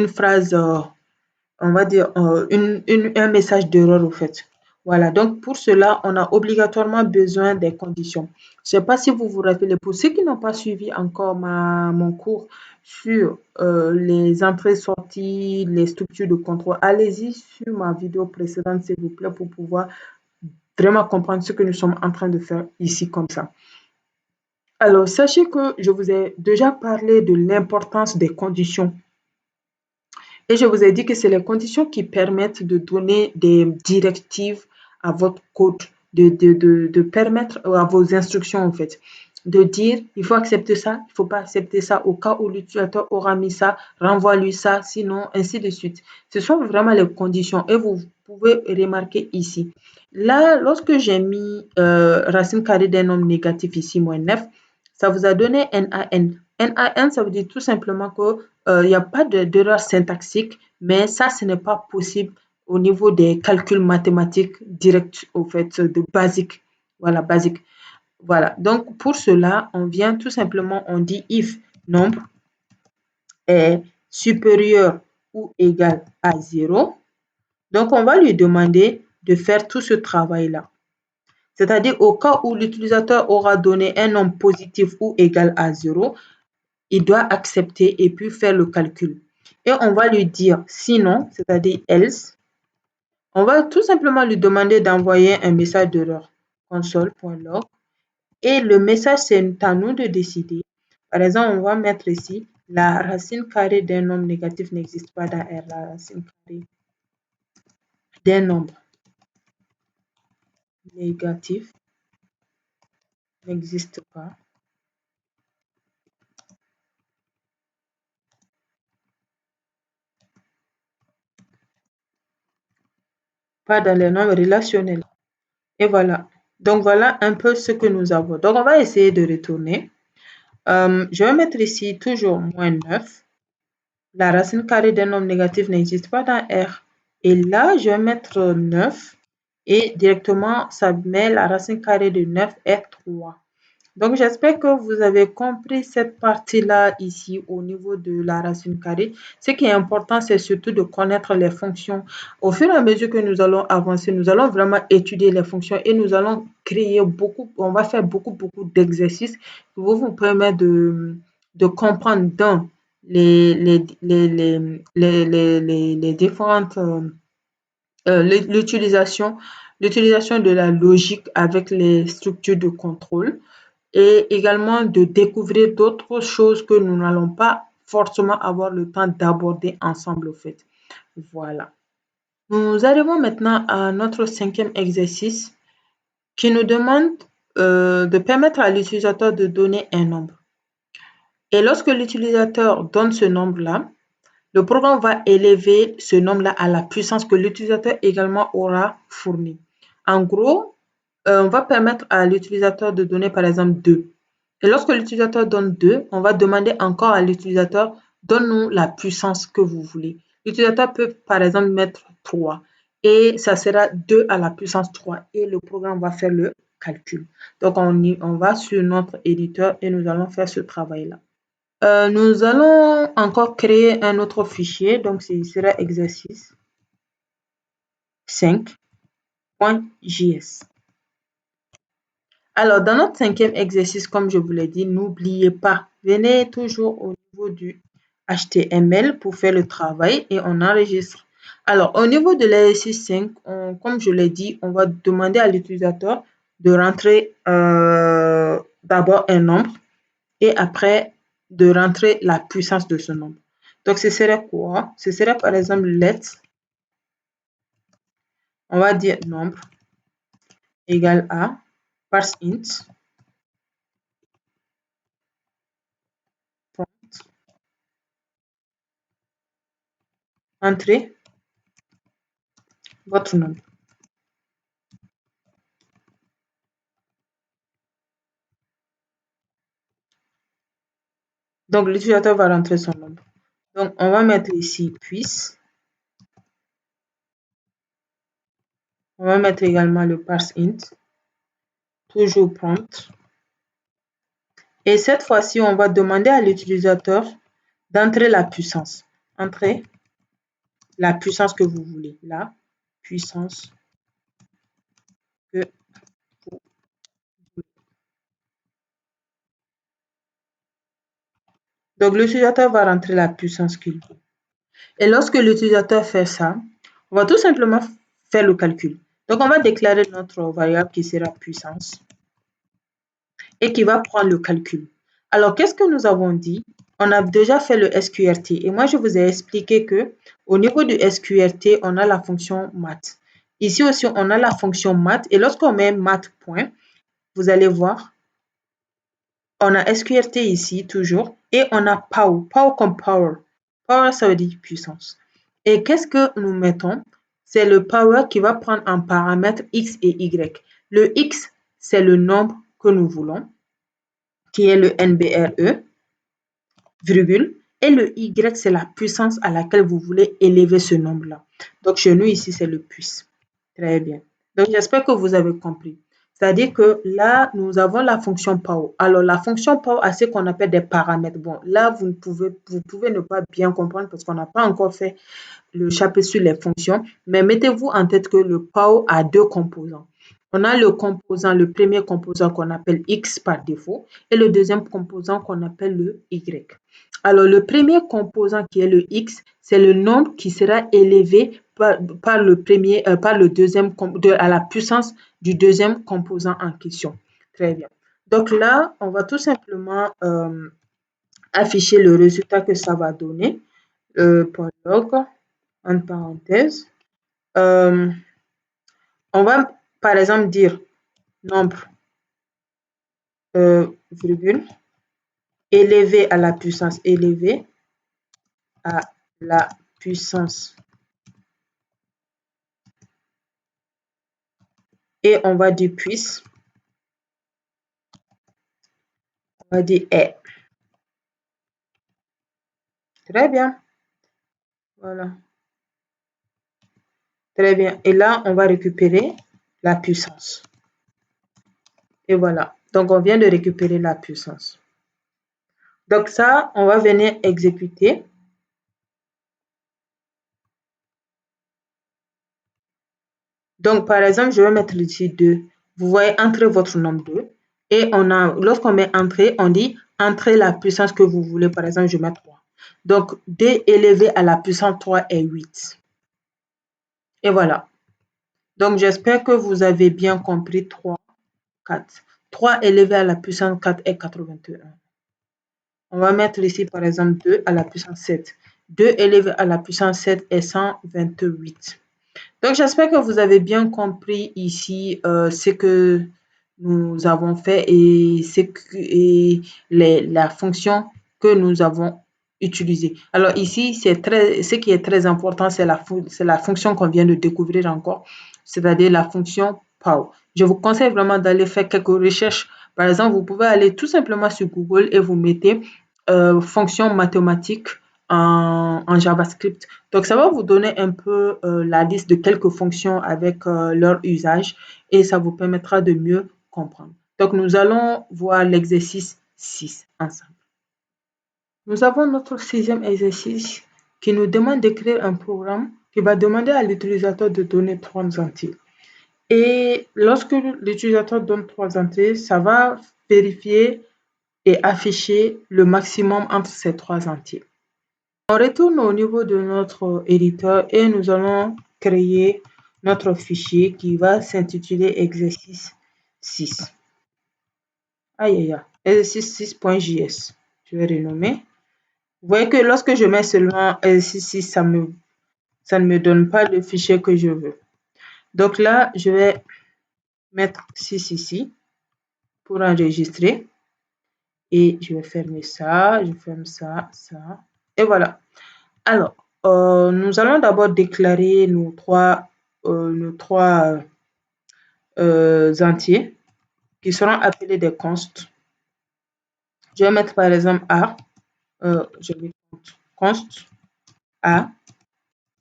[SPEAKER 1] phrase, on va dire, un message d'erreur au fait. Voilà, donc pour cela, on a obligatoirement besoin des conditions. Je ne sais pas si vous vous rappelez, pour ceux qui n'ont pas suivi encore mon cours sur les entrées-sorties, les structures de contrôle, allez-y sur ma vidéo précédente, s'il vous plaît, pour pouvoir vraiment comprendre ce que nous sommes en train de faire ici comme ça. Alors, sachez que je vous ai déjà parlé de l'importance des conditions. Et je vous ai dit que c'est les conditions qui permettent de donner des directives à votre code, de permettre à vos instructions, en fait, de dire il faut accepter ça, il ne faut pas accepter ça. Au cas où l'utilisateur aura mis ça, renvoie-lui ça, sinon, ainsi de suite. Ce sont vraiment les conditions et vous pouvez remarquer ici. Là, lorsque j'ai mis racine carrée d'un nombre négatif ici, moins 9, ça vous a donné NaN. NaN, ça veut dire tout simplement que il n'y a pas d'erreur syntaxique, mais ça, ce n'est pas possible au niveau des calculs mathématiques directs, au fait, de basique. Voilà, basique. Voilà. Donc, pour cela, on vient tout simplement, on dit if nombre est supérieur ou égal à 0, donc on va lui demander de faire tout ce travail-là. C'est-à-dire au cas où l'utilisateur aura donné un nombre positif ou égal à 0, il doit accepter et puis faire le calcul. Et on va lui dire sinon, c'est-à-dire else, on va tout simplement lui demander d'envoyer un message d'erreur, console.log. Et le message, c'est à nous de décider. Par exemple, on va mettre ici, la racine carrée d'un nombre négatif n'existe pas dans R. La racine carrée d'un nombre négatif n'existe pas. Pas dans les nombres relationnels. Et voilà. Donc, voilà un peu ce que nous avons. Donc, on va essayer de retourner. Je vais mettre ici toujours moins 9. La racine carrée d'un nombre négatif n'existe pas dans R. Et là, je vais mettre 9. Et directement, ça met la racine carrée de 9 est 3. Donc, j'espère que vous avez compris cette partie-là ici au niveau de la racine carrée. Ce qui est important, c'est surtout de connaître les fonctions. Au fur et à mesure que nous allons avancer, nous allons vraiment étudier les fonctions et nous allons créer on va faire beaucoup d'exercices qui vont vous permettre de comprendre dans les différentes l'utilisation de la logique avec les structures de contrôle et également de découvrir d'autres choses que nous n'allons pas forcément avoir le temps d'aborder ensemble au fait. Voilà. Nous arrivons maintenant à notre 5e exercice qui nous demande de permettre à l'utilisateur de donner un nombre. Et lorsque l'utilisateur donne ce nombre-là, le programme va élever ce nombre-là à la puissance que l'utilisateur également aura fournie. En gros, on va permettre à l'utilisateur de donner par exemple 2. Et lorsque l'utilisateur donne 2, on va demander encore à l'utilisateur, donne-nous la puissance que vous voulez. L'utilisateur peut par exemple mettre 3 et ça sera 2 à la puissance 3 et le programme va faire le calcul. Donc, on va sur notre éditeur et nous allons faire ce travail-là. Nous allons encore créer un autre fichier, donc ce sera exercice 5.js. Alors, dans notre 5e exercice, comme je vous l'ai dit, n'oubliez pas, venez toujours au niveau du HTML pour faire le travail et on enregistre. Alors, au niveau de l'exercice 5, comme je l'ai dit, on va demander à l'utilisateur de rentrer d'abord un nombre et après de rentrer la puissance de ce nombre. Donc, ce serait quoi? Ce serait par exemple let, on va dire nombre égale à parseInt, prompt, entrez votre nombre. Donc, l'utilisateur va rentrer son nombre. Donc, on va mettre ici puisse. On va mettre également le parseInt, toujours prompt. Et cette fois-ci, on va demander à l'utilisateur d'entrer la puissance. Entrez la puissance que vous voulez. La puissance que vous voulez. Donc, l'utilisateur va rentrer la puissance qu'il veut. Et lorsque l'utilisateur fait ça, on va tout simplement faire le calcul. Donc, on va déclarer notre variable qui sera puissance et qui va prendre le calcul. Alors, qu'est-ce que nous avons dit? On a déjà fait le SQRT et moi, je vous ai expliqué que au niveau du SQRT, on a la fonction math. Ici aussi, on a la fonction math et lorsqu'on met math point, vous allez voir, on a SQRT ici toujours et on a power, power comme power. Power, ça veut dire puissance. Et qu'est-ce que nous mettons? C'est le power qui va prendre en paramètre x et y. Le x, c'est le nombre que nous voulons, qui est le NBRE, virgule, et le y, c'est la puissance à laquelle vous voulez élever ce nombre-là. Donc, chez nous, ici, c'est le puisse. Très bien. Donc, j'espère que vous avez compris. C'est-à-dire que là, nous avons la fonction power. Alors, la fonction power a ce qu'on appelle des paramètres. Bon, là, vous pouvez ne pas bien comprendre parce qu'on n'a pas encore fait le chapitre sur les fonctions, mais mettez-vous en tête que le power a deux composants. On a le premier composant qu'on appelle X par défaut et le deuxième composant qu'on appelle le Y. Alors, le premier composant qui est le X, c'est le nombre qui sera élevé par le deuxième, à la puissance du deuxième composant en question. Très bien. Donc là, on va tout simplement afficher le résultat que ça va donner. Pour log, en parenthèse. On va par exemple dire nombre virgule élevé à la puissance élevée à la puissance et on va dire puisse, on va dire est. Très bien. Voilà. Très bien. Et là, on va récupérer la puissance. Et voilà. Donc, on vient de récupérer la puissance. Donc, ça, on va venir exécuter. Donc, par exemple, je vais mettre ici 2. Vous voyez, entrez votre nombre 2. Et lorsqu'on met entrée, on dit entrez la puissance que vous voulez. Par exemple, je mets 3. Donc, 2 élevé à la puissance 3 est 8. Et voilà. Donc, j'espère que vous avez bien compris 3, 4. 3 élevé à la puissance 4 est 81. On va mettre ici, par exemple, 2 à la puissance 7. 2 élevé à la puissance 7 est 128. Donc, j'espère que vous avez bien compris ici ce que nous avons fait et la fonction que nous avons utilisée. Alors ici, ce qui est très important, c'est la fonction qu'on vient de découvrir encore, c'est-à-dire la fonction power. Je vous conseille vraiment d'aller faire quelques recherches. Par exemple, vous pouvez aller tout simplement sur Google et vous mettez fonction mathématique en JavaScript. Donc, ça va vous donner un peu la liste de quelques fonctions avec leur usage et ça vous permettra de mieux comprendre. Donc, nous allons voir l'exercice 6 ensemble. Nous avons notre sixième exercice qui nous demande d'écrire un programme qui va demander à l'utilisateur de donner 3 entiers. Et lorsque l'utilisateur donne 3 entiers, ça va vérifier et afficher le maximum entre ces 3 entiers. On retourne au niveau de notre éditeur et nous allons créer notre fichier qui va s'intituler exercice 6. Aïe, aïe, aïe, exercice 6.js. Je vais renommer. Vous voyez que lorsque je mets seulement exercice 6, ça ne me donne pas le fichier que je veux. Donc là, je vais mettre 6 ici pour enregistrer. Et je vais fermer ça, je ferme ça, ça. Et voilà. Alors, nous allons d'abord déclarer nos trois entiers qui seront appelés des consts. Je vais mettre par exemple A, je vais const A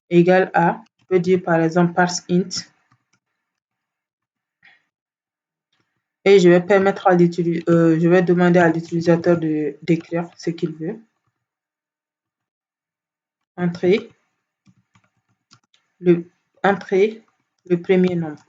[SPEAKER 1] égale A. Je peux dire par exemple parse int. Et je vais je vais demander à l'utilisateur d'écrire ce qu'il veut. Entrer le premier nombre.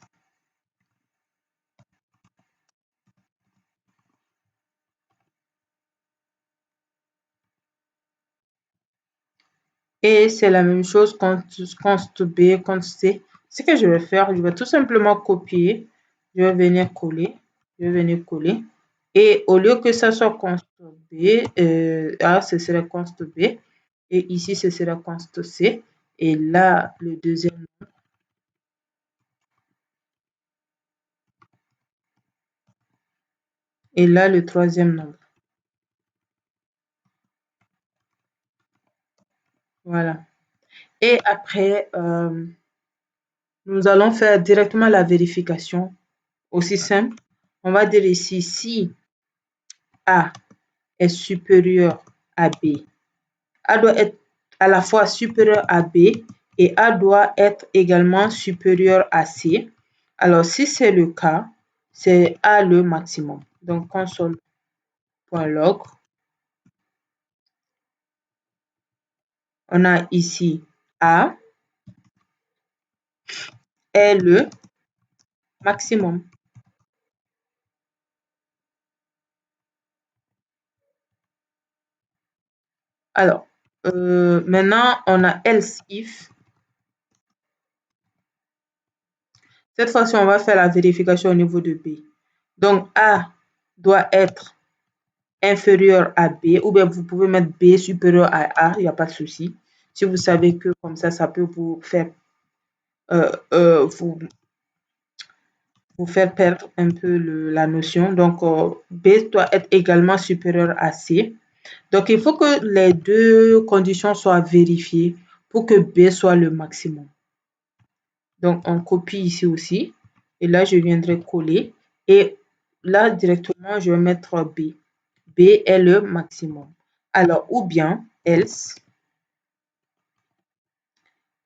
[SPEAKER 1] Et c'est la même chose const B, const C. Ce que je vais faire, je vais tout simplement copier. Je vais venir coller. Et au lieu que ça soit const B, ce serait const B. Et ici, ce sera const C. Et là, le deuxième nombre. Et là, le troisième nombre. Voilà. Et après, nous allons faire directement la vérification. Aussi simple. On va dire ici, si A est supérieur à B, A doit être à la fois supérieur à B et A doit être également supérieur à C. Alors, si c'est le cas, c'est A le maximum. Donc, console.log. On a ici A est le maximum. Alors, maintenant, on a else if. Cette fois-ci, on va faire la vérification au niveau de B. Donc, A doit être inférieur à B, ou bien vous pouvez mettre B supérieur à A, il n'y a pas de souci. Si vous savez que comme ça peut vous faire, vous perdre un peu la notion. Donc, B doit être également supérieur à C. Donc, il faut que les deux conditions soient vérifiées pour que B soit le maximum. Donc, on copie ici aussi. Et là, je viendrai coller. Et là, directement, je vais mettre B. B est le maximum. Alors, ou bien, else,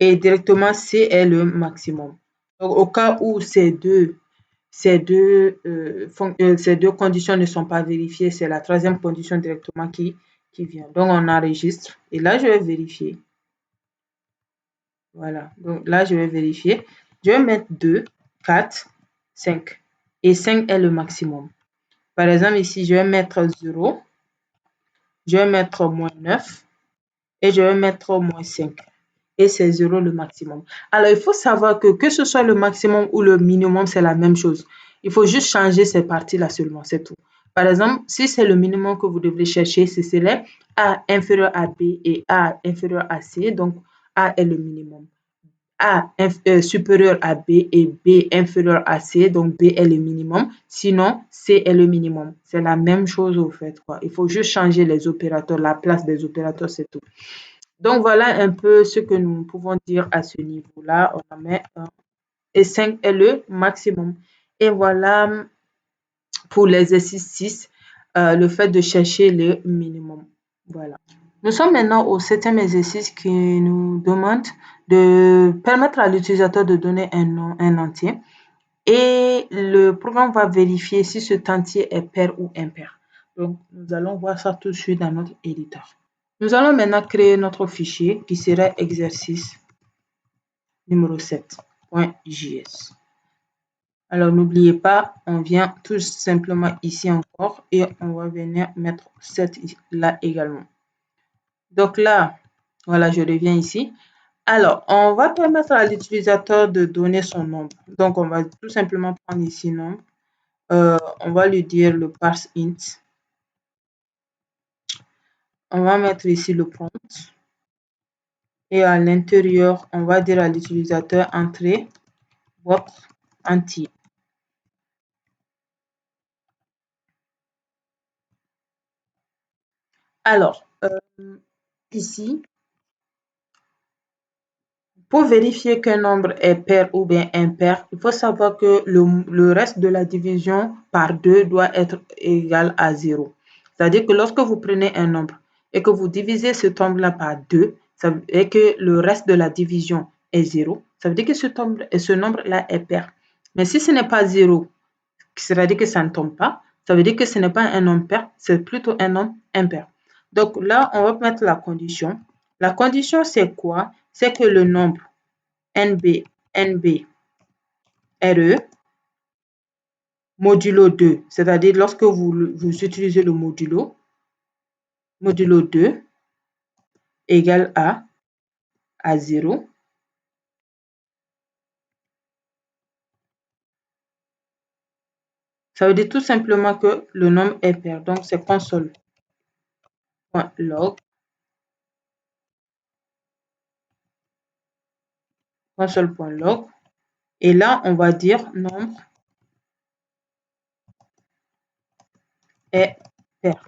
[SPEAKER 1] et directement, C est le maximum. Donc, au cas où ces deux conditions ne sont pas vérifiées, c'est la troisième condition directement qui vient. Donc, on enregistre. Et là, je vais vérifier. Voilà. Donc, là, je vais vérifier. Je vais mettre 2, 4, 5. Et 5 est le maximum. Par exemple, ici, je vais mettre 0. Je vais mettre moins 9. Et je vais mettre moins 5. Et c'est 0 le maximum. Alors, il faut savoir que ce soit le maximum ou le minimum, c'est la même chose. Il faut juste changer ces parties-là seulement, c'est tout. Par exemple, si c'est le minimum que vous devez chercher, ce serait A inférieur à B et A inférieur à C. Donc, A est le minimum. A supérieur à B et B inférieur à C, donc B est le minimum. Sinon, C est le minimum. C'est la même chose au fait, quoi. Il faut juste changer les opérateurs, la place des opérateurs, c'est tout. Donc, voilà un peu ce que nous pouvons dire à ce niveau-là. On en met 1 et 5 est le maximum. Et voilà pour l'exercice 6, le fait de chercher le minimum. Voilà. Nous sommes maintenant au septième exercice qui nous demande de permettre à l'utilisateur de donner un nom, un entier. Et le programme va vérifier si cet entier est pair ou impair. Donc, nous allons voir ça tout de suite dans notre éditeur. Nous allons maintenant créer notre fichier qui serait exercice numéro 7.js. Alors, n'oubliez pas, on vient tout simplement ici encore et on va venir mettre 7 là également. Donc là, voilà, je reviens ici. Alors, on va permettre à l'utilisateur de donner son nombre. Donc, on va tout simplement prendre ici nombre. On va lui dire le parse int. On va mettre ici le prompt. Et à l'intérieur, on va dire à l'utilisateur entrer votre entier. Alors, ici, pour vérifier qu'un nombre est pair ou bien impair, il faut savoir que le reste de la division par 2 doit être égal à 0. C'est-à-dire que lorsque vous prenez un nombre et que vous divisez ce nombre-là par 2, et que le reste de la division est 0, ça veut dire que ce nombre-là est pair. Mais si ce n'est pas 0, c'est-à-dire que ça ne tombe pas, ça veut dire que ce n'est pas un nombre pair, c'est plutôt un nombre impair. Donc là, on va mettre la condition. La condition, c'est quoi? C'est que le nombre NB RE modulo 2, c'est-à-dire lorsque vous utilisez le modulo 2 égale à 0. Ça veut dire tout simplement que le nombre est pair. Donc, c'est console.log. Console.log. Et là, on va dire nombre est pair.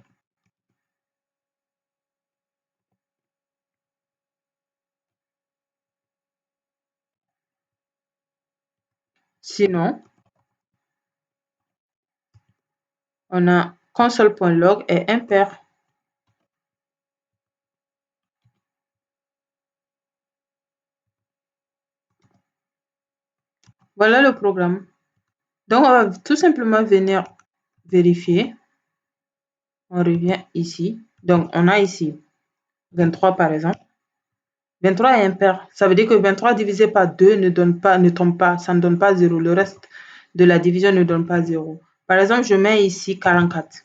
[SPEAKER 1] Sinon, on a console.log est impair. Voilà le programme. Donc, on va tout simplement venir vérifier. On revient ici. Donc, on a ici 23 par exemple. 23 est impair. Ça veut dire que 23 divisé par 2 ne tombe pas, ça ne donne pas 0. Le reste de la division ne donne pas 0. Par exemple, je mets ici 44.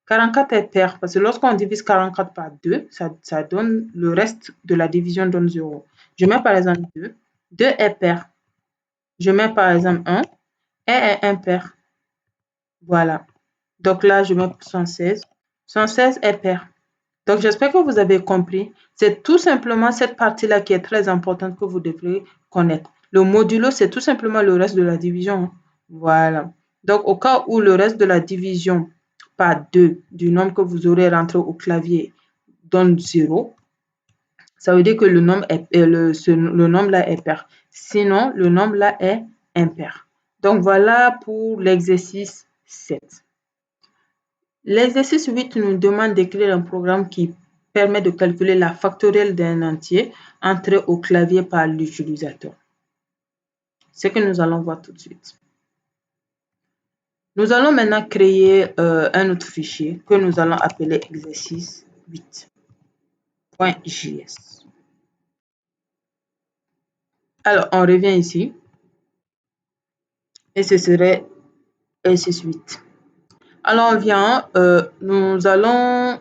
[SPEAKER 1] 44 est pair parce que lorsqu'on divise 44 par 2, ça donne le reste de la division donne 0. Je mets par exemple 2. 2 est pair. Je mets par exemple 1. 1 est impair. Voilà. Donc là, je mets 116. 116 est pair. Donc, j'espère que vous avez compris. C'est tout simplement cette partie-là qui est très importante que vous devrez connaître. Le modulo, c'est tout simplement le reste de la division. Voilà. Donc, au cas où le reste de la division par 2 du nombre que vous aurez rentré au clavier donne 0, ça veut dire que le nombre, le nombre là est pair. Sinon, le nombre là est impair. Donc, voilà pour l'exercice 7. L'exercice 8 nous demande d'écrire un programme qui permet de calculer la factorielle d'un entier entré au clavier par l'utilisateur. Ce que nous allons voir tout de suite. Nous allons maintenant créer un autre fichier que nous allons appeler exercice 8.js. Alors, on revient ici et ce serait exercice 8. Alors, on vient, nous allons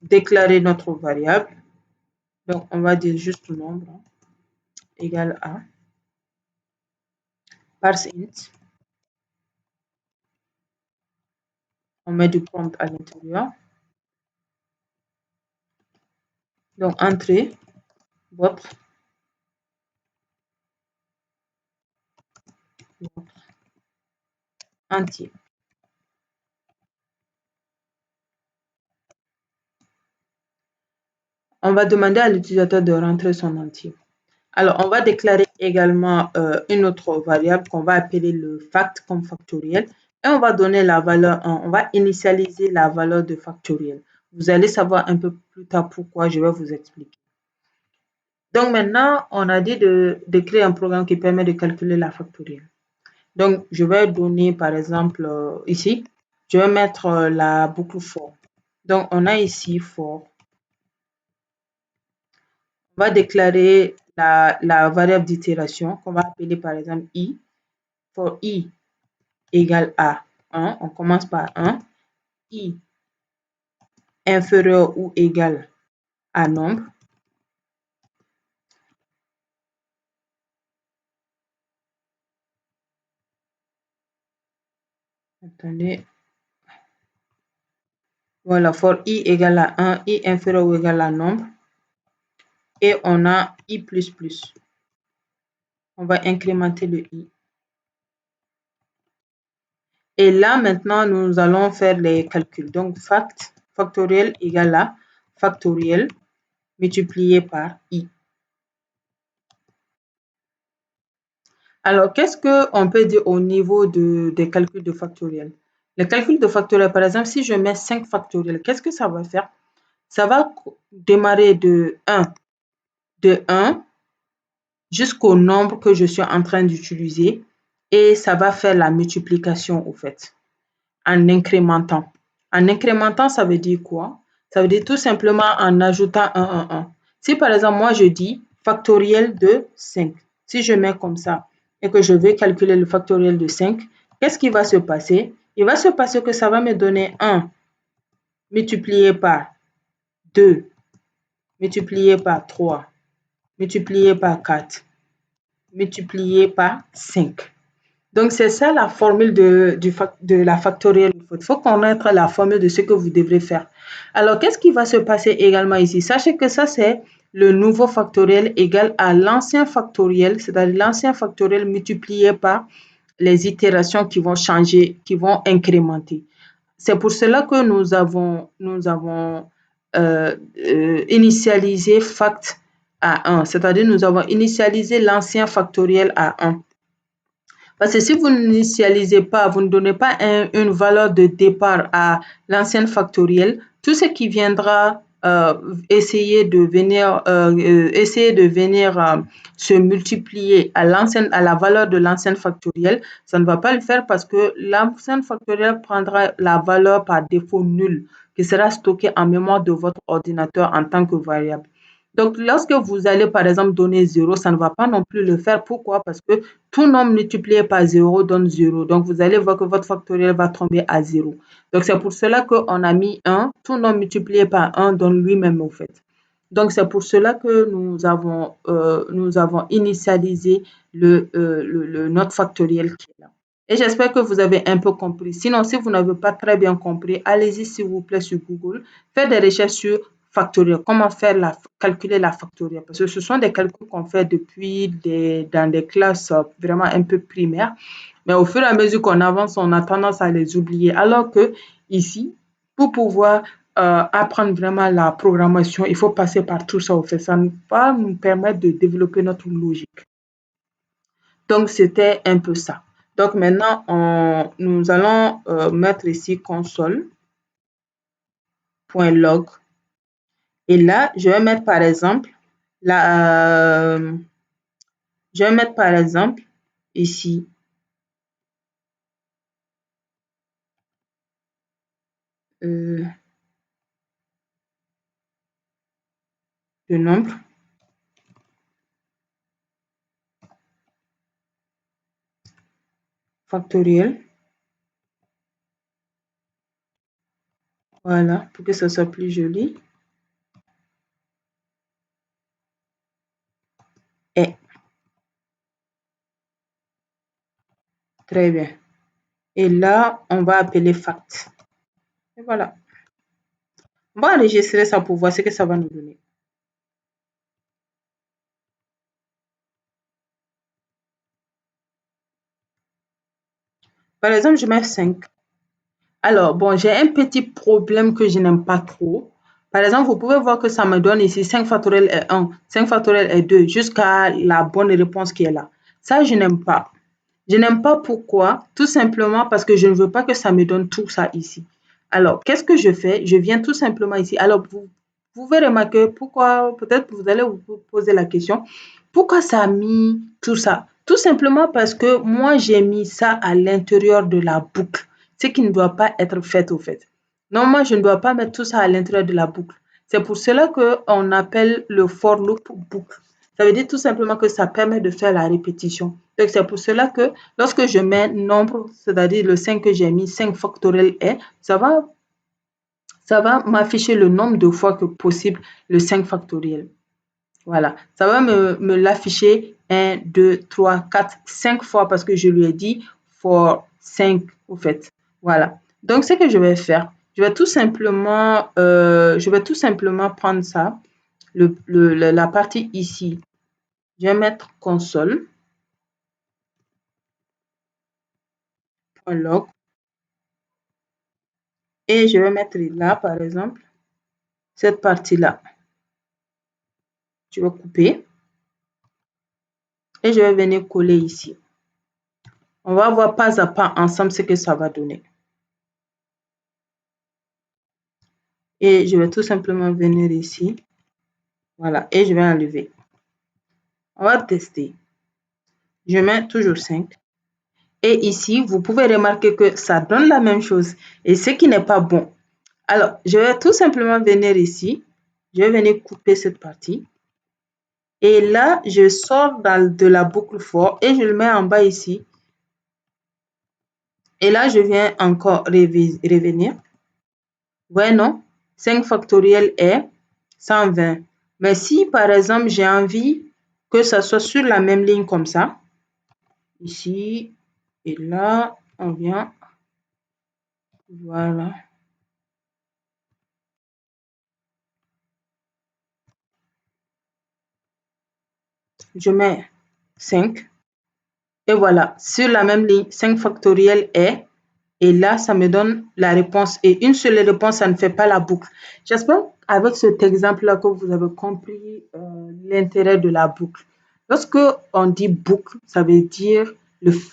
[SPEAKER 1] déclarer notre variable. Donc, on va dire juste nombre égal à parse int. On met du prompt à l'intérieur. Donc, entrez votre entier. On va demander à l'utilisateur de rentrer son entier. Alors, on va déclarer également une autre variable qu'on va appeler le fact comme factoriel. Et on va donner la valeur 1. On va initialiser la valeur de factoriel. Vous allez savoir un peu plus tard pourquoi, je vais vous expliquer. Donc maintenant, on a dit de créer un programme qui permet de calculer la factorielle. Donc, je vais donner par exemple ici, je vais mettre la boucle for. Donc, on a ici for. On va déclarer la variable d'itération qu'on va appeler par exemple i. For i égale à 1, on commence par 1. I inférieur ou égal à nombre. Attendez. Voilà, for i égale à 1, i inférieur ou égal à nombre. Et on a i++. On va incrémenter le i. Et là, maintenant, nous allons faire les calculs. Donc, factoriel égale à factoriel multiplié par i. Alors, qu'est-ce qu'on peut dire au niveau des calculs de factoriel? Le calcul de factoriel, par exemple, si je mets 5 factoriel, qu'est-ce que ça va faire? Ça va démarrer de 1 jusqu'au nombre que je suis en train d'utiliser et ça va faire la multiplication au fait, en incrémentant. En incrémentant, ça veut dire quoi? Ça veut dire tout simplement en ajoutant 1. Si par exemple, moi je dis factoriel de 5, si je mets comme ça et que je vais calculer le factoriel de 5, qu'est-ce qui va se passer? Il va se passer que ça va me donner 1 multiplié par 2, multiplié par 3, multiplié par 4, multiplié par 5. Donc, c'est ça la formule de la factorielle. Il faut connaître la formule de ce que vous devrez faire. Alors, qu'est-ce qui va se passer également ici? Sachez que ça, c'est le nouveau factoriel égal à l'ancien factoriel, c'est-à-dire l'ancien factoriel multiplié par les itérations qui vont changer, qui vont incrémenter. C'est pour cela que nous avons initialisé fact à 1, c'est-à-dire nous avons initialisé l'ancien factoriel à 1. Parce que si vous n'initialisez pas, vous ne donnez pas une valeur de départ à l'ancienne factorielle, tout ce qui viendra essayer de venir, se multiplier à la valeur de l'ancienne factorielle, ça ne va pas le faire parce que l'ancienne factorielle prendra la valeur par défaut nulle qui sera stockée en mémoire de votre ordinateur en tant que variable. Donc, lorsque vous allez, par exemple, donner 0, ça ne va pas non plus le faire. Pourquoi? Parce que tout nombre multiplié par 0 donne 0. Donc, vous allez voir que votre factoriel va tomber à 0. Donc, c'est pour cela qu'on a mis 1. Tout nombre multiplié par 1 donne lui-même, au fait. Donc, c'est pour cela que nous avons initialisé notre factoriel qui est là. Et j'espère que vous avez un peu compris. Sinon, si vous n'avez pas très bien compris, allez-y s'il vous plaît sur Google, faites des recherches sur factoriel, comment calculer la factorielle. Parce que ce sont des calculs qu'on fait dans des classes vraiment un peu primaires. Mais au fur et à mesure qu'on avance, on a tendance à les oublier. Alors que ici, pour pouvoir apprendre vraiment la programmation, il faut passer par tout ça. Au fait, ça va nous permettre de développer notre logique. Donc, c'était un peu ça. Donc, maintenant, nous allons mettre ici console.log. Et là, je vais mettre par exemple, ici, le nombre factoriel. Voilà, pour que ça soit plus joli. Et très bien. Et là, on va appeler fact. Et voilà. On va enregistrer ça pour voir ce que ça va nous donner. Par exemple, je mets 5. Alors, bon, j'ai un petit problème que je n'aime pas trop. Par exemple, vous pouvez voir que ça me donne ici 5 factoriel est 1, 5 factoriel est 2, jusqu'à la bonne réponse qui est là. Ça, je n'aime pas. Je n'aime pas pourquoi? Tout simplement parce que je ne veux pas que ça me donne tout ça ici. Alors, qu'est-ce que je fais? Je viens tout simplement ici. Alors, vous pouvez remarquer pourquoi, peut-être que vous allez vous poser la question, pourquoi ça a mis tout ça? Tout simplement parce que moi, j'ai mis ça à l'intérieur de la boucle, ce qui ne doit pas être fait au fait. Normalement, je ne dois pas mettre tout ça à l'intérieur de la boucle. C'est pour cela qu'on appelle le for loop boucle. Ça veut dire tout simplement que ça permet de faire la répétition. Donc, c'est pour cela que lorsque je mets nombre, c'est-à-dire le 5 que j'ai mis, 5 factoriel est, ça va m'afficher le nombre de fois que possible le 5 factoriel. Voilà, ça va me l'afficher 1, 2, 3, 4, 5 fois parce que je lui ai dit for 5 au fait. Voilà. Donc, ce que je vais faire, je vais tout simplement prendre ça, la partie ici. Je vais mettre console.log et je vais mettre là, par exemple, cette partie-là. Je vais couper et je vais venir coller ici. On va voir pas à pas ensemble ce que ça va donner. Et je vais tout simplement venir ici. Voilà, et je vais enlever. On va tester. Je mets toujours 5. Et ici, vous pouvez remarquer que ça donne la même chose. Et ce qui n'est pas bon. Alors, je vais tout simplement venir ici. Je vais venir couper cette partie. Et là, je sors de la boucle for et je le mets en bas ici. Et là, je viens encore revenir. Ouais, non. 5 factoriel est 120. Mais si, par exemple, j'ai envie que ça soit sur la même ligne comme ça, ici, et là, on vient, voilà. Je mets 5. Et voilà, sur la même ligne, 5 factoriel est, et là, ça me donne la réponse. Et une seule réponse, ça ne fait pas la boucle. J'espère avec cet exemple-là que vous avez compris l'intérêt de la boucle. Lorsque on dit boucle, ça veut dire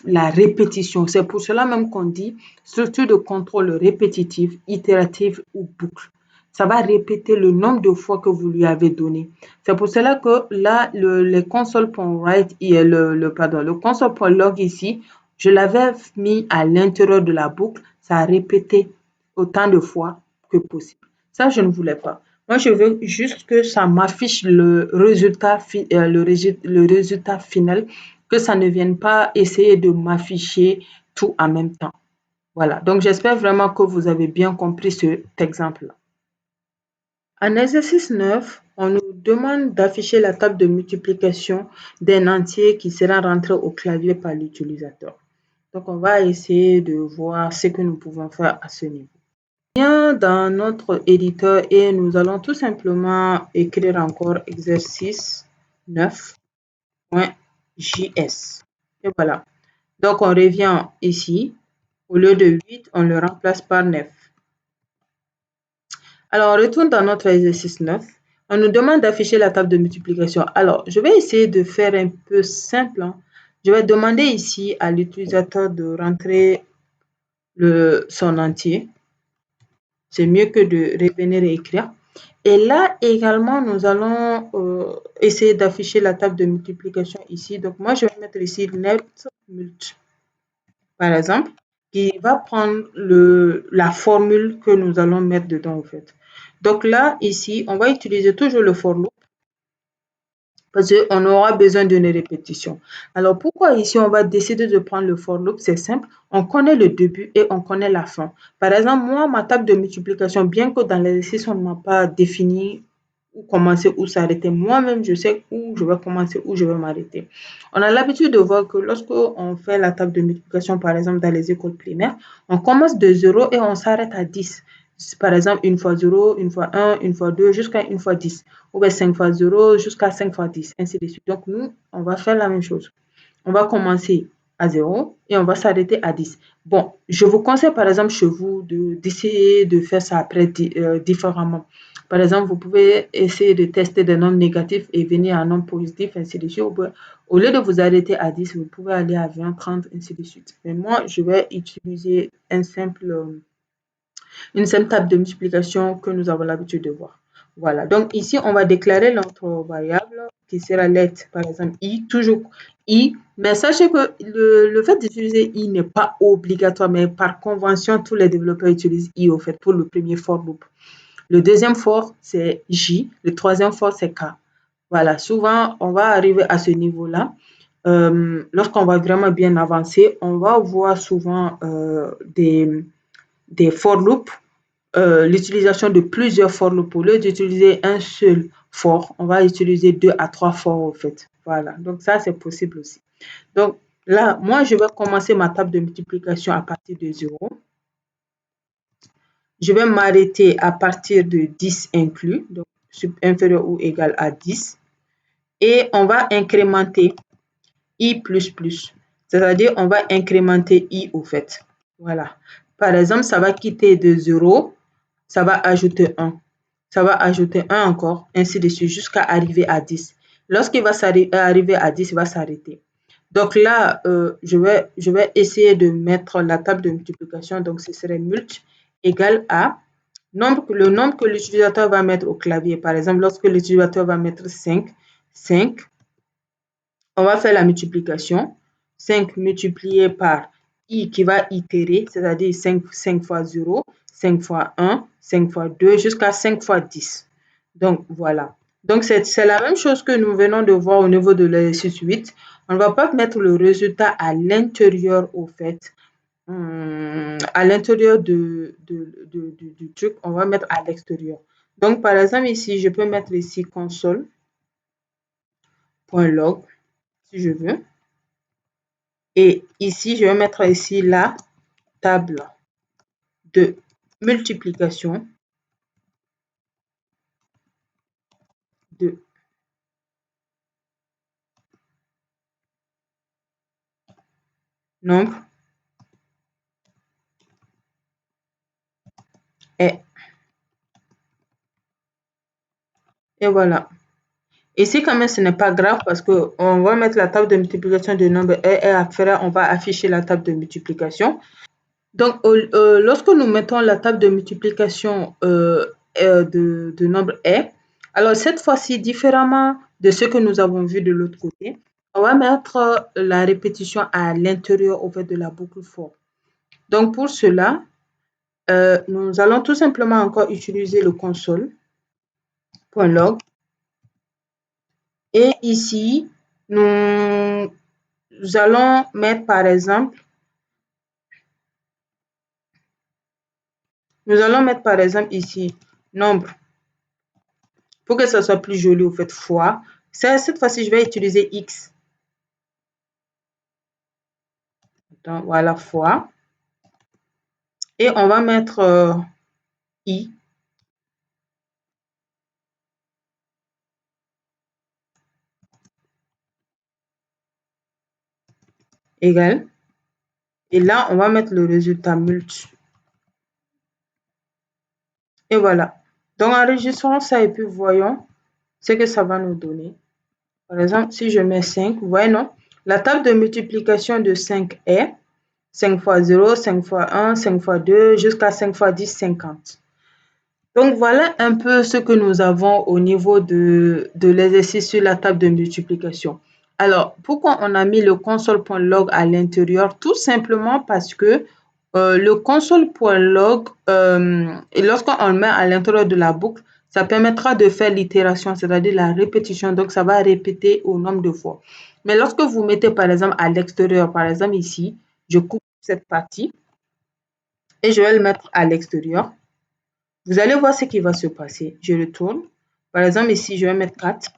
[SPEAKER 1] la répétition. C'est pour cela même qu'on dit structure de contrôle répétitive, itérative ou boucle. ça va répéter le nombre de fois que vous lui avez donné. C'est pour cela que là, le console.write et le console.log ici, je l'avais mis à l'intérieur de la boucle, ça a répété autant de fois que possible. Ça, je ne voulais pas. Moi, je veux juste que ça m'affiche le résultat final, que ça ne vienne pas essayer de m'afficher tout en même temps. Voilà, donc j'espère vraiment que vous avez bien compris cet exemple-là. En exercice 9, on nous demande d'afficher la table de multiplication d'un entier qui sera rentré au clavier par l'utilisateur. Donc, on va essayer de voir ce que nous pouvons faire à ce niveau. Viens dans notre éditeur et nous allons tout simplement écrire encore exercice 9.js. Et voilà. Donc, on revient ici. Au lieu de 8, on le remplace par 9. Alors, on retourne dans notre exercice 9. On nous demande d'afficher la table de multiplication. Alors, je vais essayer de faire un peu simple. Je vais demander ici à l'utilisateur de rentrer son entier. C'est mieux que de revenir et écrire. Et là également, nous allons essayer d'afficher la table de multiplication ici. Donc, moi, je vais mettre ici netmult, par exemple, qui va prendre la formule que nous allons mettre dedans, en fait. Donc là, ici, on va utiliser toujours le for loop parce qu'on aura besoin d'une répétition. Alors, pourquoi ici, on va décider de prendre le for loop? C'est simple, on connaît le début et on connaît la fin. Par exemple, moi, ma table de multiplication, bien que dans l'exercice, on ne m'a pas défini où commencer, où s'arrêter, moi-même, je sais où je vais commencer, où je vais m'arrêter. On a l'habitude de voir que lorsque on fait la table de multiplication, par exemple, dans les écoles primaires, on commence de 0 et on s'arrête à 10. Par exemple, une fois 0, une fois 1, une fois 2, jusqu'à une fois 10. Ou bien 5 fois 0 jusqu'à 5 fois 10, ainsi de suite. Donc, nous, on va faire la même chose. On va commencer à 0 et on va s'arrêter à 10. Bon, je vous conseille, par exemple, chez vous, d'essayer de faire ça après différemment. Par exemple, vous pouvez essayer de tester des nombres négatifs et venir à un nombre positif, ainsi de suite. Au lieu de vous arrêter à 10, vous pouvez aller à 20, 30, ainsi de suite. Mais moi, je vais utiliser une simple table de multiplication que nous avons l'habitude de voir. Voilà, donc ici, on va déclarer notre variable qui sera let, par exemple, i, toujours i. Mais sachez que le fait d'utiliser i n'est pas obligatoire, mais par convention, tous les développeurs utilisent i, au fait, pour le premier for loop. Le deuxième for, c'est j. Le troisième for, c'est k. Voilà, souvent, on va arriver à ce niveau-là. Lorsqu'on va vraiment bien avancer, on va voir souvent des for loops, l'utilisation de plusieurs for loops. Au lieu d'utiliser un seul for, on va utiliser 2 à 3 for en fait. Voilà, donc ça c'est possible aussi. Donc là, moi je vais commencer ma table de multiplication à partir de 0. Je vais m'arrêter à partir de 10 inclus, donc inférieur ou égal à 10. Et on va incrémenter i++, c'est-à-dire on va incrémenter i au fait. Voilà. Par exemple, ça va quitter de 0, ça va ajouter 1. Ça va ajouter 1 encore, ainsi de suite, jusqu'à arriver à 10. Lorsqu'il va arriver à 10, il va s'arrêter. Donc là, je vais essayer de mettre la table de multiplication. Donc, ce serait mult égale à le nombre que l'utilisateur va mettre au clavier. Par exemple, lorsque l'utilisateur va mettre 5, on va faire la multiplication. 5 multiplié par i qui va itérer, c'est-à-dire 5 fois 0, 5 fois 1, 5 fois 2, jusqu'à 5 fois 10. Donc, voilà. Donc, c'est la même chose que nous venons de voir au niveau de l'exercice 8. On ne va pas mettre le résultat à l'intérieur, au fait. À l'intérieur du truc, on va mettre à l'extérieur. Donc, par exemple, ici, je peux mettre ici console.log, si je veux. Et ici, je vais mettre ici la table de multiplication de nombre et voilà. Ici, quand même, ce n'est pas grave parce qu'on va mettre la table de multiplication de nombre et après, on va afficher la table de multiplication. Donc, lorsque nous mettons la table de multiplication de nombre est. Alors, cette fois-ci, différemment de ce que nous avons vu de l'autre côté, on va mettre la répétition à l'intérieur au fait de la boucle for. Donc, pour cela, nous allons tout simplement encore utiliser le console.log. Et ici, nous allons mettre par exemple, ici nombre. Pour que ça soit plus joli, au fait, fois. Cette fois-ci, je vais utiliser x. Donc, voilà, fois. Et on va mettre i. Égal. Et là, on va mettre le résultat mult. Et voilà. Donc, enregistrons ça et puis voyons ce que ça va nous donner. Par exemple, si je mets 5, vous voyez, non? La table de multiplication de 5 est 5 fois 0, 5 fois 1, 5 fois 2, jusqu'à 5 fois 10, 50. Donc, voilà un peu ce que nous avons au niveau de l'exercice sur la table de multiplication. Alors, pourquoi on a mis le console.log à l'intérieur? Tout simplement parce que le console.log, et lorsqu'on le met à l'intérieur de la boucle, ça permettra de faire l'itération, c'est-à-dire la répétition. Donc, ça va répéter au nombre de fois. Mais lorsque vous mettez, par exemple, à l'extérieur, par exemple ici, je coupe cette partie et je vais le mettre à l'extérieur. Vous allez voir ce qui va se passer. Je retourne. Par exemple, ici, je vais mettre 4.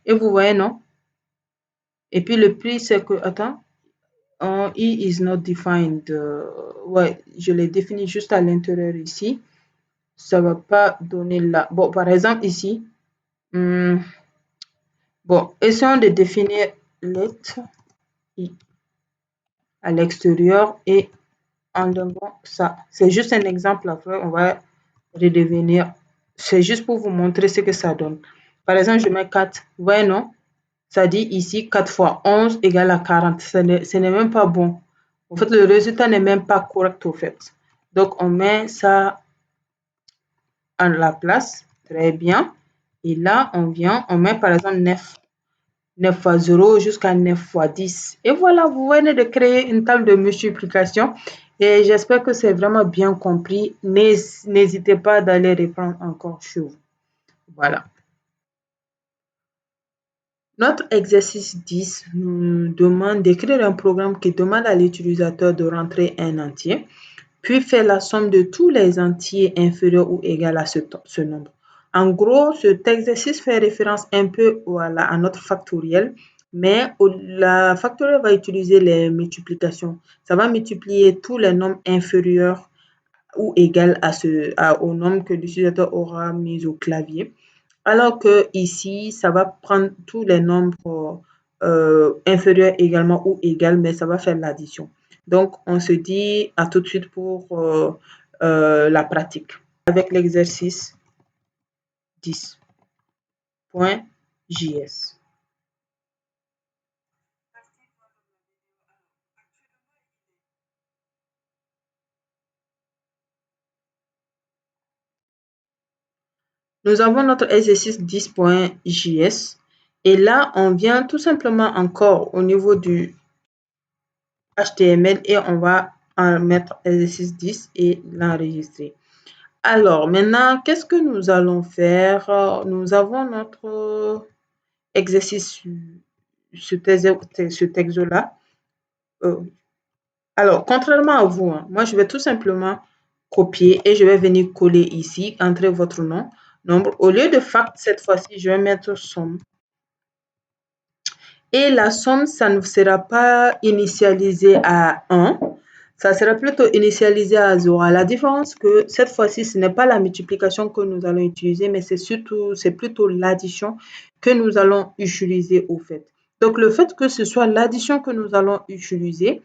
[SPEAKER 1] Et vous voyez, non? Et puis, le prix, c'est que, attends, E is not defined. Ouais, je l'ai défini juste à l'intérieur ici. Ça ne va pas donner là. Bon, par exemple, ici, bon, essayons de définir let I à l'extérieur et enlevons ça. C'est juste un exemple. Après, on va redevenir. C'est juste pour vous montrer ce que ça donne. Par exemple, je mets 4. Vous voyez, non? Ça dit ici 4 fois 11 égale à 40. Ce n'est même pas bon. En fait, le résultat n'est même pas correct au fait. Donc, on met ça à la place. Très bien. Et là, on vient, on met par exemple 9. 9 fois 0 jusqu'à 9 fois 10. Et voilà, vous venez de créer une table de multiplication. Et j'espère que c'est vraiment bien compris. N'hésitez pas d'aller reprendre encore chez vous. Voilà. Notre exercice 10 nous demande d'écrire un programme qui demande à l'utilisateur de rentrer un entier, puis faire la somme de tous les entiers inférieurs ou égaux à ce nombre. En gros, cet exercice fait référence un peu à notre factoriel, mais la factoriel va utiliser les multiplications. Ça va multiplier tous les nombres inférieurs ou égaux au nombre que l'utilisateur aura mis au clavier. Alors que ici, ça va prendre tous les nombres inférieurs également ou égales, mais ça va faire l'addition. Donc, on se dit à tout de suite pour la pratique avec l'exercice 10.js. Nous avons notre exercice 10.js et là, on vient tout simplement encore au niveau du HTML et on va en mettre exercice 10 et l'enregistrer. Alors, maintenant, qu'est-ce que nous allons faire? Nous avons notre exercice, ce texte-là. Alors, contrairement à vous, hein, moi, je vais tout simplement copier et je vais venir coller ici, entrer votre nombre. Au lieu de fact, cette fois-ci, je vais mettre somme. Et la somme, ça ne sera pas initialisé à 1, ça sera plutôt initialisé à 0. La différence que cette fois-ci, ce n'est pas la multiplication que nous allons utiliser, mais c'est plutôt l'addition que nous allons utiliser au fait. Donc, le fait que ce soit l'addition que nous allons utiliser,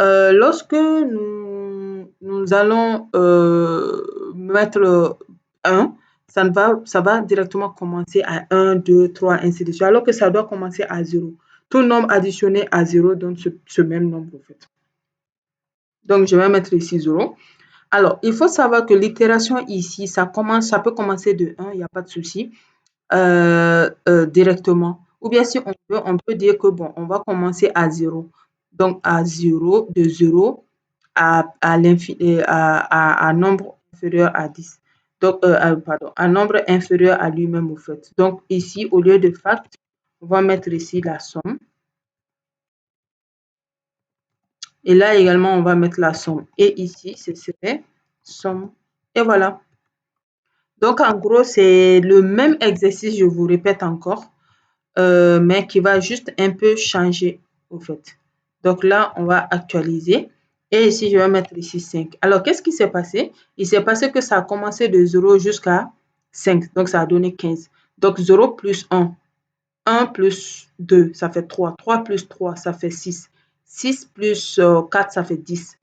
[SPEAKER 1] lorsque nous allons mettre 1, ça va directement commencer à 1, 2, 3, ainsi de suite, alors que ça doit commencer à 0. Tout nombre additionné à 0 donne ce même nombre, en fait. Donc, je vais mettre ici 0. Alors, il faut savoir que l'itération ici, ça peut commencer de 1, il n'y a pas de souci, directement. Ou bien si on peut dire que bon, on va commencer à 0. Donc à 0, de 0 à nombre inférieur à 10. Donc, pardon, un nombre inférieur à lui-même, au fait. Donc, ici, au lieu de fact, on va mettre ici la somme. Et là également, on va mettre la somme. Et ici, ce serait somme. Et voilà. Donc, en gros, c'est le même exercice, je vous répète encore, mais qui va juste un peu changer, au fait. Donc là, on va actualiser. Et ici, je vais mettre ici 5. Alors, qu'est-ce qui s'est passé? Il s'est passé que ça a commencé de 0 jusqu'à 5. Donc, ça a donné 15. Donc, 0 plus 1. 1 plus 2, ça fait 3. 3 plus 3, ça fait 6. 6 plus 4, ça fait 10.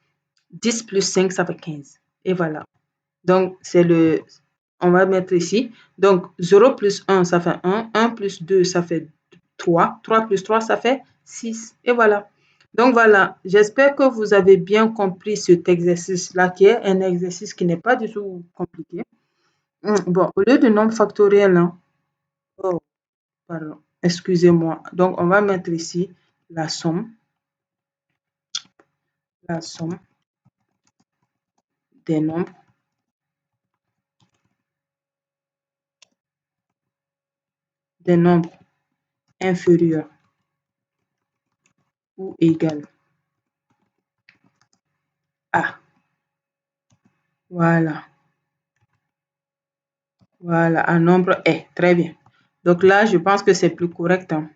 [SPEAKER 1] 10 plus 5, ça fait 15. Et voilà. Donc, on va mettre ici. Donc, 0 plus 1, ça fait 1. 1 plus 2, ça fait 3. 3 plus 3, ça fait 6. Et voilà. Donc, voilà. J'espère que vous avez bien compris cet exercice-là, qui est un exercice qui n'est pas du tout compliqué. Bon, au lieu de nombre factoriel, hein, oh, pardon, excusez-moi. Donc, on va mettre ici la somme des nombres inférieurs ou égales à. Voilà. Voilà, un nombre est. Très bien. Donc là, je pense que c'est plus correct, hein.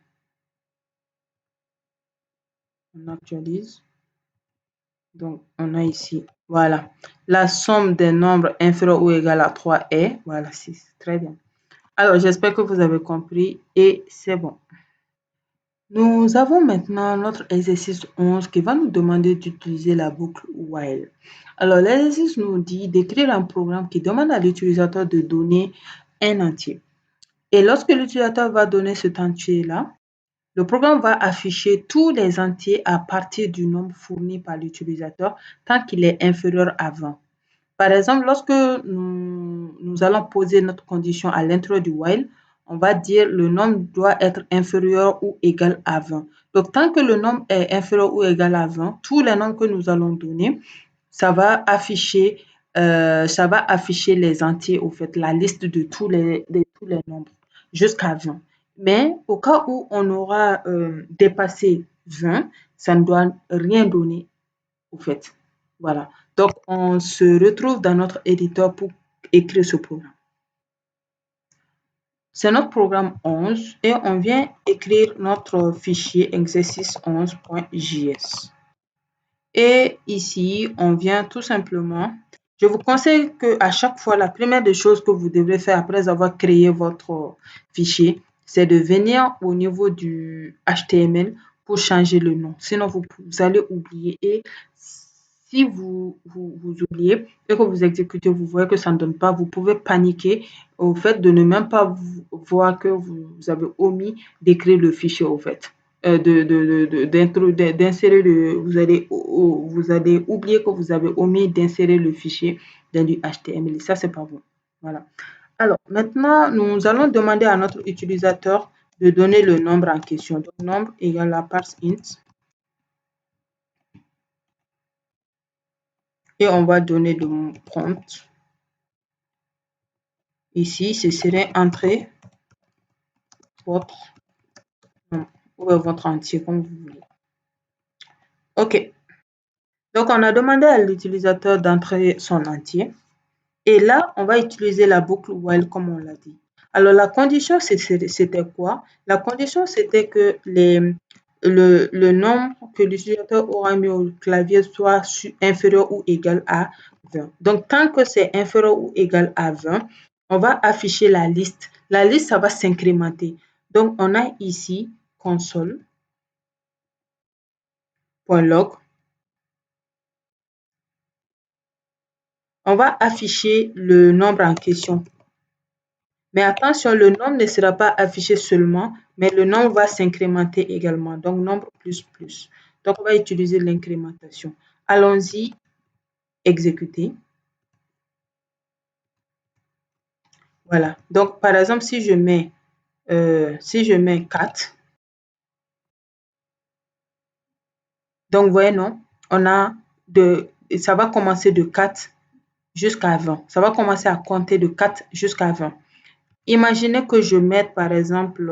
[SPEAKER 1] On actualise. Donc, on a ici, voilà. La somme des nombres inférieurs ou égal à 3 est, voilà, 6. Très bien. Alors, j'espère que vous avez compris et c'est bon. Nous avons maintenant notre exercice 11 qui va nous demander d'utiliser la boucle while. Alors, l'exercice nous dit d'écrire un programme qui demande à l'utilisateur de donner un entier. Et lorsque l'utilisateur va donner cet entier-là, le programme va afficher tous les entiers à partir du nombre fourni par l'utilisateur tant qu'il est inférieur à 20. Par exemple, lorsque nous allons poser notre condition à l'intro du while, on va dire le nombre doit être inférieur ou égal à 20. Donc, tant que le nombre est inférieur ou égal à 20, tous les nombres que nous allons donner, ça va afficher les entiers, au fait, la liste de tous les nombres jusqu'à 20. Mais au cas où on aura dépassé 20, ça ne doit rien donner, au fait. Voilà. Donc, on se retrouve dans notre éditeur pour écrire ce programme. C'est notre programme 11 et on vient écrire notre fichier exercice 11.js. Et ici, on vient tout simplement, je vous conseille qu'à chaque fois, la première des choses que vous devrez faire après avoir créé votre fichier, c'est de venir au niveau du HTML pour changer le nom. Sinon, vous allez oublier. Et si vous oubliez et que vous exécutez, vous voyez que ça ne donne pas, vous pouvez paniquer au fait de ne même pas voir que vous avez omis d'écrire le fichier, au fait. D'insérer vous allez oublier que vous avez omis d'insérer le fichier dans du HTML. Ça, c'est pas bon. Voilà. Alors, maintenant, nous allons demander à notre utilisateur de donner le nombre en question. Donc, nombre égale à parse int. Et on va donner le prompt. Ici, ce serait entrer votre nom ou votre entier, comme vous voulez. OK. Donc, on a demandé à l'utilisateur d'entrer son entier. Et là, on va utiliser la boucle while comme on l'a dit. Alors, la condition, c'était quoi? La condition, c'était que le nombre que l'utilisateur aura mis au clavier soit inférieur ou égal à 20. Donc, tant que c'est inférieur ou égal à 20, on va afficher la liste. La liste, ça va s'incrémenter. Donc, on a ici console.log. On va afficher le nombre en question. Mais attention, le nombre ne sera pas affiché seulement, mais le nombre va s'incrémenter également. Donc, nombre plus plus. Donc, on va utiliser l'incrémentation. Allons-y, exécuter. Voilà. Donc, par exemple, si je mets 4, donc, vous voyez, non, on a ça va commencer de 4 jusqu'à 20. Ça va commencer à compter de 4 jusqu'à 20. Imaginez que je mette, par exemple,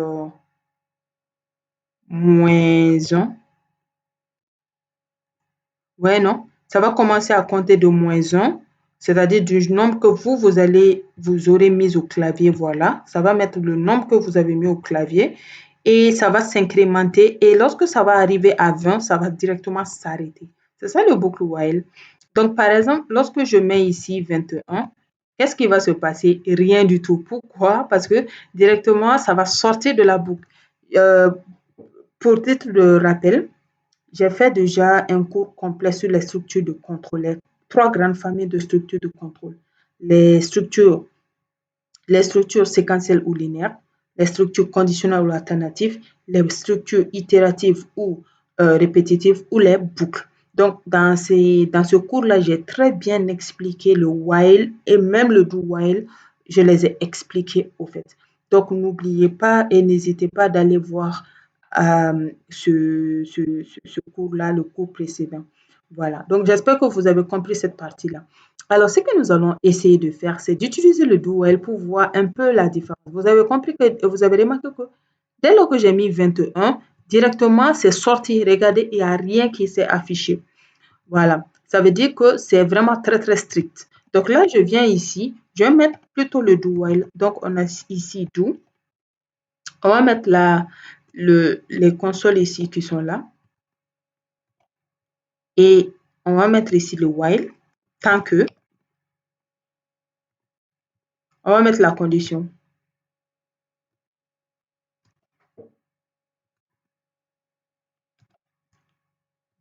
[SPEAKER 1] moins 1. Ouais, non? Ça va commencer à compter de moins 1, c'est-à-dire du nombre que vous aurez mis au clavier, voilà. Ça va mettre le nombre que vous avez mis au clavier et ça va s'incrémenter. Et lorsque ça va arriver à 20, ça va directement s'arrêter. C'est ça le boucle while. Donc, par exemple, lorsque je mets ici 21, qu'est-ce qui va se passer? Rien du tout. Pourquoi? Parce que directement, ça va sortir de la boucle. Euh, pour titre de rappel, j'ai fait déjà un cours complet sur les structures de contrôle, les trois grandes familles de structures de contrôle. Les structures, les structures séquentielles ou linéaires, les structures conditionnelles ou alternatives, les structures itératives ou répétitives ou les boucles. Donc, dans ce cours-là, j'ai très bien expliqué le while et même le do while, je les ai expliqués au fait. Donc, n'oubliez pas et n'hésitez pas d'aller voir ce cours-là, le cours précédent. Voilà. Donc, j'espère que vous avez compris cette partie-là. Alors, ce que nous allons essayer de faire, c'est d'utiliser le do while pour voir un peu la différence. Vous avez compris que vous avez remarqué que dès lors que j'ai mis 21, directement, c'est sorti. Regardez, il n'y a rien qui s'est affiché. Voilà. Ça veut dire que c'est vraiment très, très strict. Donc là, je viens ici, je vais mettre plutôt le do while. Donc, on a ici do. On va mettre les consoles ici qui sont là. Et on va mettre ici le while, tant que. On va mettre la condition.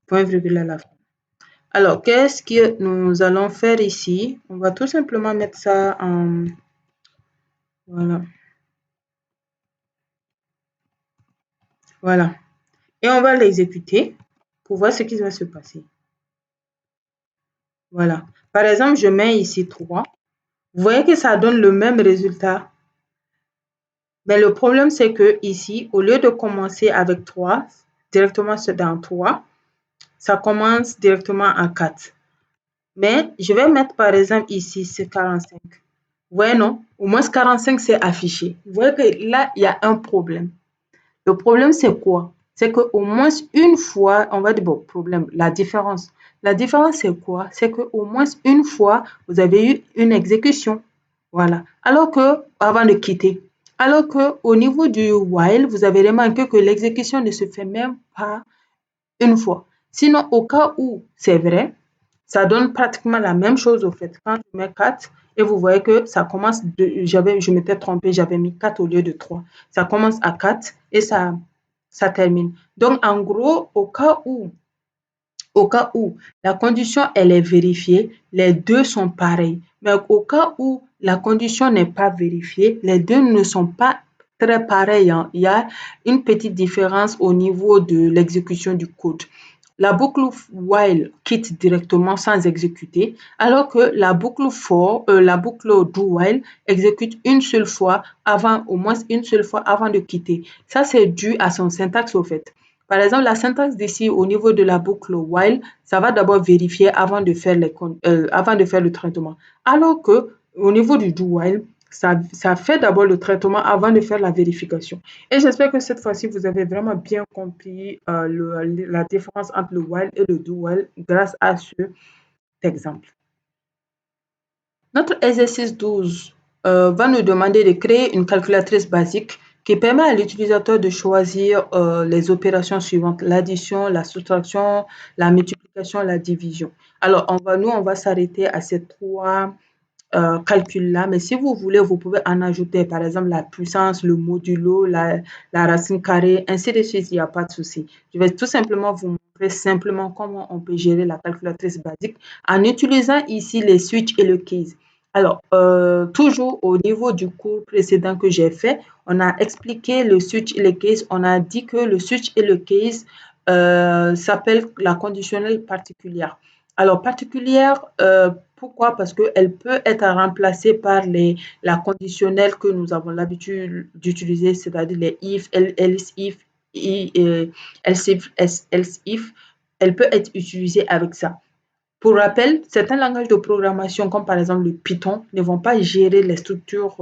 [SPEAKER 1] Point virgule à la fin. Alors, qu'est-ce que nous allons faire ici? On va tout simplement mettre ça en... Voilà. Voilà. Et on va l'exécuter pour voir ce qui va se passer. Voilà. Par exemple, je mets ici 3. Vous voyez que ça donne le même résultat. Mais le problème, c'est que ici, au lieu de commencer avec 3, directement dans 3, ça commence directement à 4. Mais je vais mettre par exemple ici, c'est 45. Vous voyez, non? Au moins 45, c'est affiché. Vous voyez que là, il y a un problème. Le problème, c'est quoi? C'est qu'au moins une fois, on va dire, bon, problème, la différence. La différence, c'est quoi? C'est qu'au moins une fois, vous avez eu une exécution. Voilà. Alors que, avant de quitter, alors que au niveau du while, vous avez remarqué que l'exécution ne se fait même pas une fois. Sinon, au cas où c'est vrai, ça donne pratiquement la même chose au fait. Quand je mets 4 et vous voyez que ça commence je m'étais trompée, j'avais mis 4 au lieu de 3. Ça commence à 4 et ça termine. Donc, en gros, au cas où la condition elle est vérifiée, les deux sont pareils. Mais au cas où la condition n'est pas vérifiée, les deux ne sont pas très pareils, hein. Il y a une petite différence au niveau de l'exécution du code. La boucle while quitte directement sans exécuter, alors que la boucle do while exécute une seule fois avant, au moins une seule fois avant de quitter. Ça, c'est dû à son syntaxe au fait. Par exemple, la syntaxe d'ici au niveau de la boucle while, ça va d'abord vérifier avant de faire le traitement. Alors que au niveau du do while, ça fait d'abord le traitement avant de faire la vérification. Et j'espère que cette fois-ci, vous avez vraiment bien compris la différence entre le while et le do while grâce à cet exemple. Notre exercice 12 va nous demander de créer une calculatrice basique qui permet à l'utilisateur de choisir les opérations suivantes, l'addition, la soustraction, la multiplication, la division. Alors, on va s'arrêter à ces trois calculs-là, mais si vous voulez, vous pouvez en ajouter, par exemple, la puissance, le modulo, la racine carrée, ainsi de suite, il n'y a pas de souci. Je vais tout simplement vous montrer simplement comment on peut gérer la calculatrice basique en utilisant ici les switches et le case. Alors, toujours au niveau du cours précédent que j'ai fait, on a expliqué le switch et le case. On a dit que le switch et le case s'appellent la conditionnelle particulière. Alors, particulière, pourquoi? Parce qu'elle peut être remplacée par la conditionnelle que nous avons l'habitude d'utiliser, c'est-à-dire les if, else if, else if, else if. Elle peut être utilisée avec ça. Pour rappel, certains langages de programmation, comme par exemple le Python, ne vont pas gérer les structures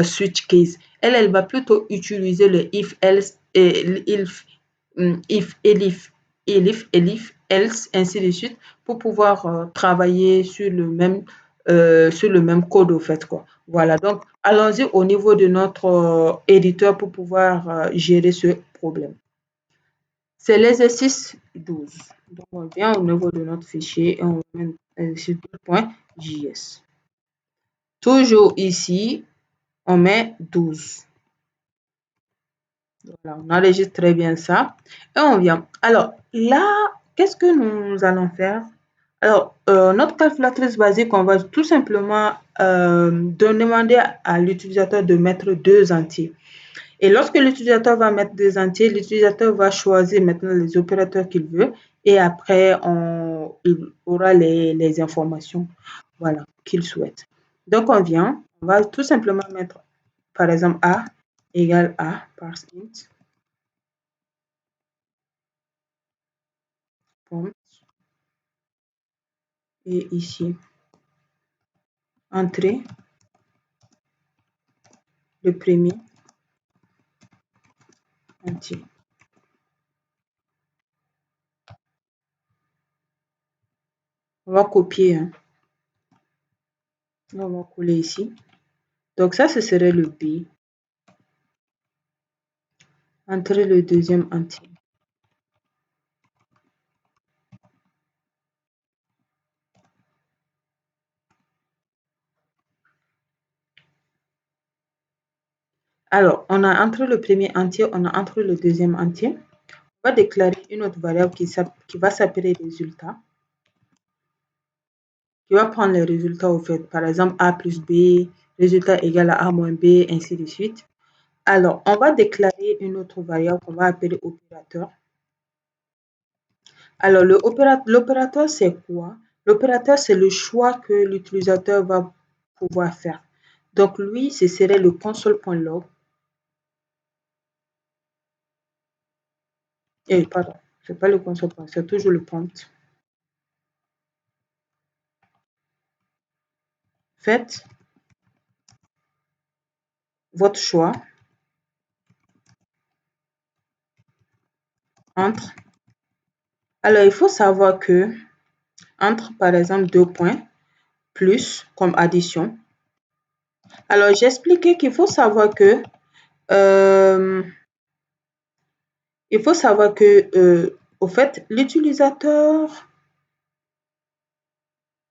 [SPEAKER 1] switch case. Elle va plutôt utiliser le if, else, if, elif, else, ainsi de suite, pour pouvoir travailler sur le même code au fait, quoi. Voilà, donc allons-y au niveau de notre éditeur pour pouvoir gérer ce problème. C'est l'exercice 12. Donc, on vient au niveau de notre fichier et on met exercice.js. Toujours ici, on met 12. Voilà, on enregistre très bien ça. Et on vient. Alors, là, qu'est-ce que nous allons faire? Alors, notre calculatrice basique, on va tout simplement demander à l'utilisateur de mettre 2 entiers. Et lorsque l'utilisateur va mettre 2 entiers, l'utilisateur va choisir maintenant les opérateurs qu'il veut et après, il aura les informations voilà, qu'il souhaite. Donc, on va tout simplement mettre, par exemple, A égale A parse int. Et ici, entrer le premier entier. On va copier, hein. On va coller ici. Donc ça, ce serait le B. Entrer le deuxième entier. Alors, on a entré le premier entier, on a entré le deuxième entier. On va déclarer une autre variable qui va s'appeler résultat, qui va prendre les résultats au fait. Par exemple, A plus B, résultat égal à A moins B, ainsi de suite. Alors, on va déclarer une autre variable qu'on va appeler opérateur. Alors, l'opérateur, c'est quoi? L'opérateur, c'est le choix que l'utilisateur va pouvoir faire. Donc, lui, ce serait le console.log. Et pardon, c'est pas le console.log, c'est toujours le prompt. Faites votre choix entre. Alors, il faut savoir que entre, par exemple, 2 points, plus comme addition. Alors, j'expliquais qu'il faut savoir que au fait, l'utilisateur.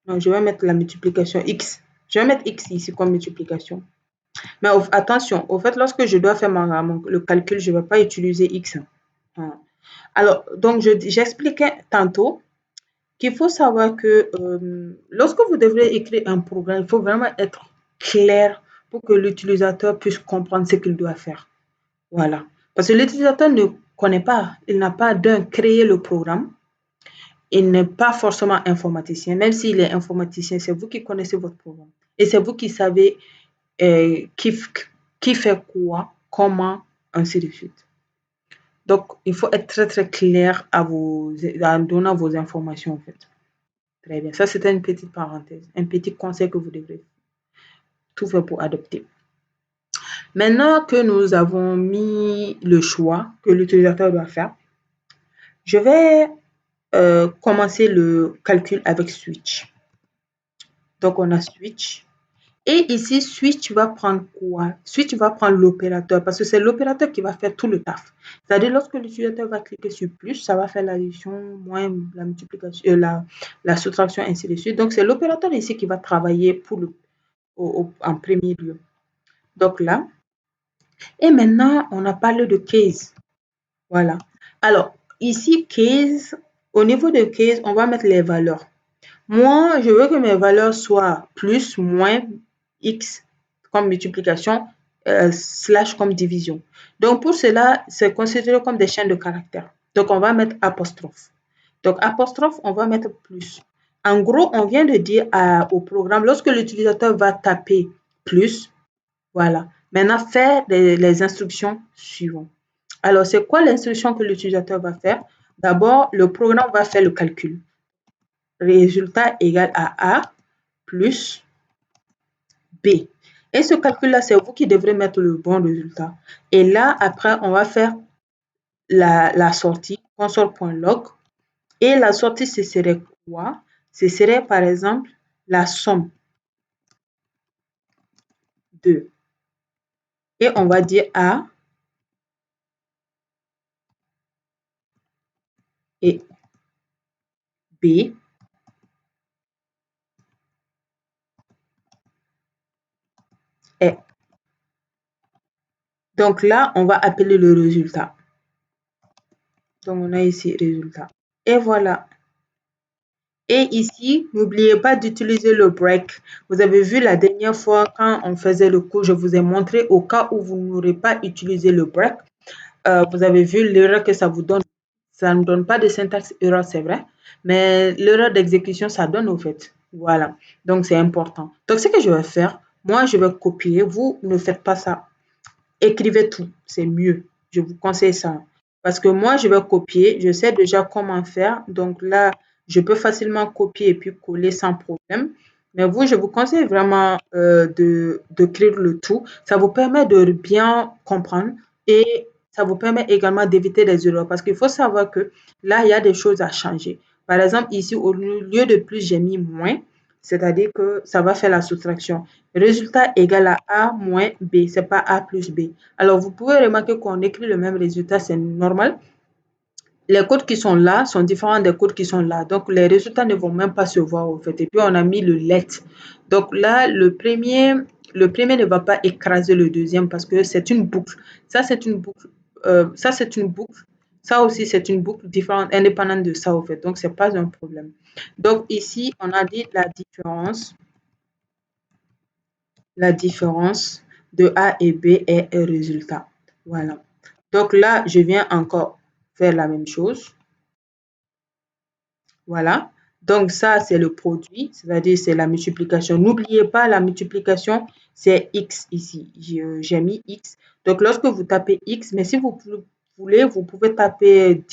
[SPEAKER 1] Non, je vais mettre la multiplication x. Je vais mettre x ici comme multiplication. Mais attention, au fait, lorsque je dois faire le calcul, je ne vais pas utiliser x. Alors, donc, j'expliquais tantôt qu'il faut savoir que lorsque vous devrez écrire un programme, il faut vraiment être clair pour que l'utilisateur puisse comprendre ce qu'il doit faire. Voilà. Parce que l'utilisateur ne connaît pas, il n'a pas créé le programme. Il n'est pas forcément informaticien. Même s'il est informaticien, c'est vous qui connaissez votre programme. Et c'est vous qui savez qui fait quoi, comment, ainsi de suite. Donc, il faut être très, très clair en donnant vos informations, en fait. Très bien. Ça, c'était une petite parenthèse, un petit conseil que vous devrez tout faire pour adopter. Maintenant que nous avons mis le choix que l'utilisateur doit faire, je vais commencer le calcul avec switch. Donc, on a switch. Et ici, switch va prendre quoi? Switch va prendre l'opérateur parce que c'est l'opérateur qui va faire tout le taf. C'est-à-dire, lorsque l'utilisateur va cliquer sur plus, ça va faire l'addition, moins la multiplication, la soustraction, ainsi de suite. Donc, c'est l'opérateur ici qui va travailler en premier lieu. Donc là, et maintenant, on a parlé de case. Voilà. Alors, ici, case, au niveau de case, on va mettre les valeurs. Moi, je veux que mes valeurs soient plus, moins, x comme multiplication, slash comme division. Donc, pour cela, c'est considéré comme des chaînes de caractères. Donc, on va mettre apostrophe. Donc, apostrophe, on va mettre plus. En gros, on vient de dire au programme, lorsque l'utilisateur va taper plus, voilà. Maintenant, faire les instructions suivantes. Alors, c'est quoi l'instruction que l'utilisateur va faire? D'abord, le programme va faire le calcul. Résultat égal à A plus B. Et ce calcul-là, c'est vous qui devrez mettre le bon résultat. Et là, après, on va faire la sortie, console.log. Et la sortie, ce serait quoi? Ce serait, par exemple, la somme de. Et on va dire A et B est. Donc là, on va appeler le résultat. Donc, on a ici résultat. Et voilà. Et ici, n'oubliez pas d'utiliser le break. Vous avez vu la dernière fois quand on faisait le cours, je vous ai montré au cas où vous n'aurez pas utilisé le break. Vous avez vu l'erreur que ça vous donne. Ça ne donne pas de syntaxe erreur, c'est vrai, mais l'erreur d'exécution, ça donne au fait. Voilà. Donc, c'est important. Donc, ce que je vais faire, moi, je vais copier. Vous ne faites pas ça. Écrivez tout, c'est mieux. Je vous conseille ça. Parce que moi, je vais copier, je sais déjà comment faire. Donc là, je peux facilement copier et puis coller sans problème. Mais vous, je vous conseille vraiment d'écrire le tout. Ça vous permet de bien comprendre et ça vous permet également d'éviter les erreurs. Parce qu'il faut savoir que là, il y a des choses à changer. Par exemple, ici, au lieu de plus, j'ai mis moins. C'est-à-dire que ça va faire la soustraction. Résultat égal à A moins B, c'est pas A plus B. Alors, vous pouvez remarquer qu'on écrit le même résultat, c'est normal. Les codes qui sont là sont différents des codes qui sont là. Donc, les résultats ne vont même pas se voir, en fait. Et puis, on a mis le let. Donc, là, le premier ne va pas écraser le deuxième parce que c'est une boucle. Ça, c'est une boucle. Ça, c'est une boucle. Ça aussi, c'est une boucle différente, indépendante de ça, en fait. Donc, c'est pas un problème. Donc, ici, on a dit la différence de A et B est un résultat. Voilà. Donc là, je viens encore faire la même chose. Voilà. Donc ça, c'est le produit, c'est-à-dire c'est la multiplication. N'oubliez pas, la multiplication, c'est X ici. J'ai mis X. Donc lorsque vous tapez X, mais si vous voulez, vous pouvez taper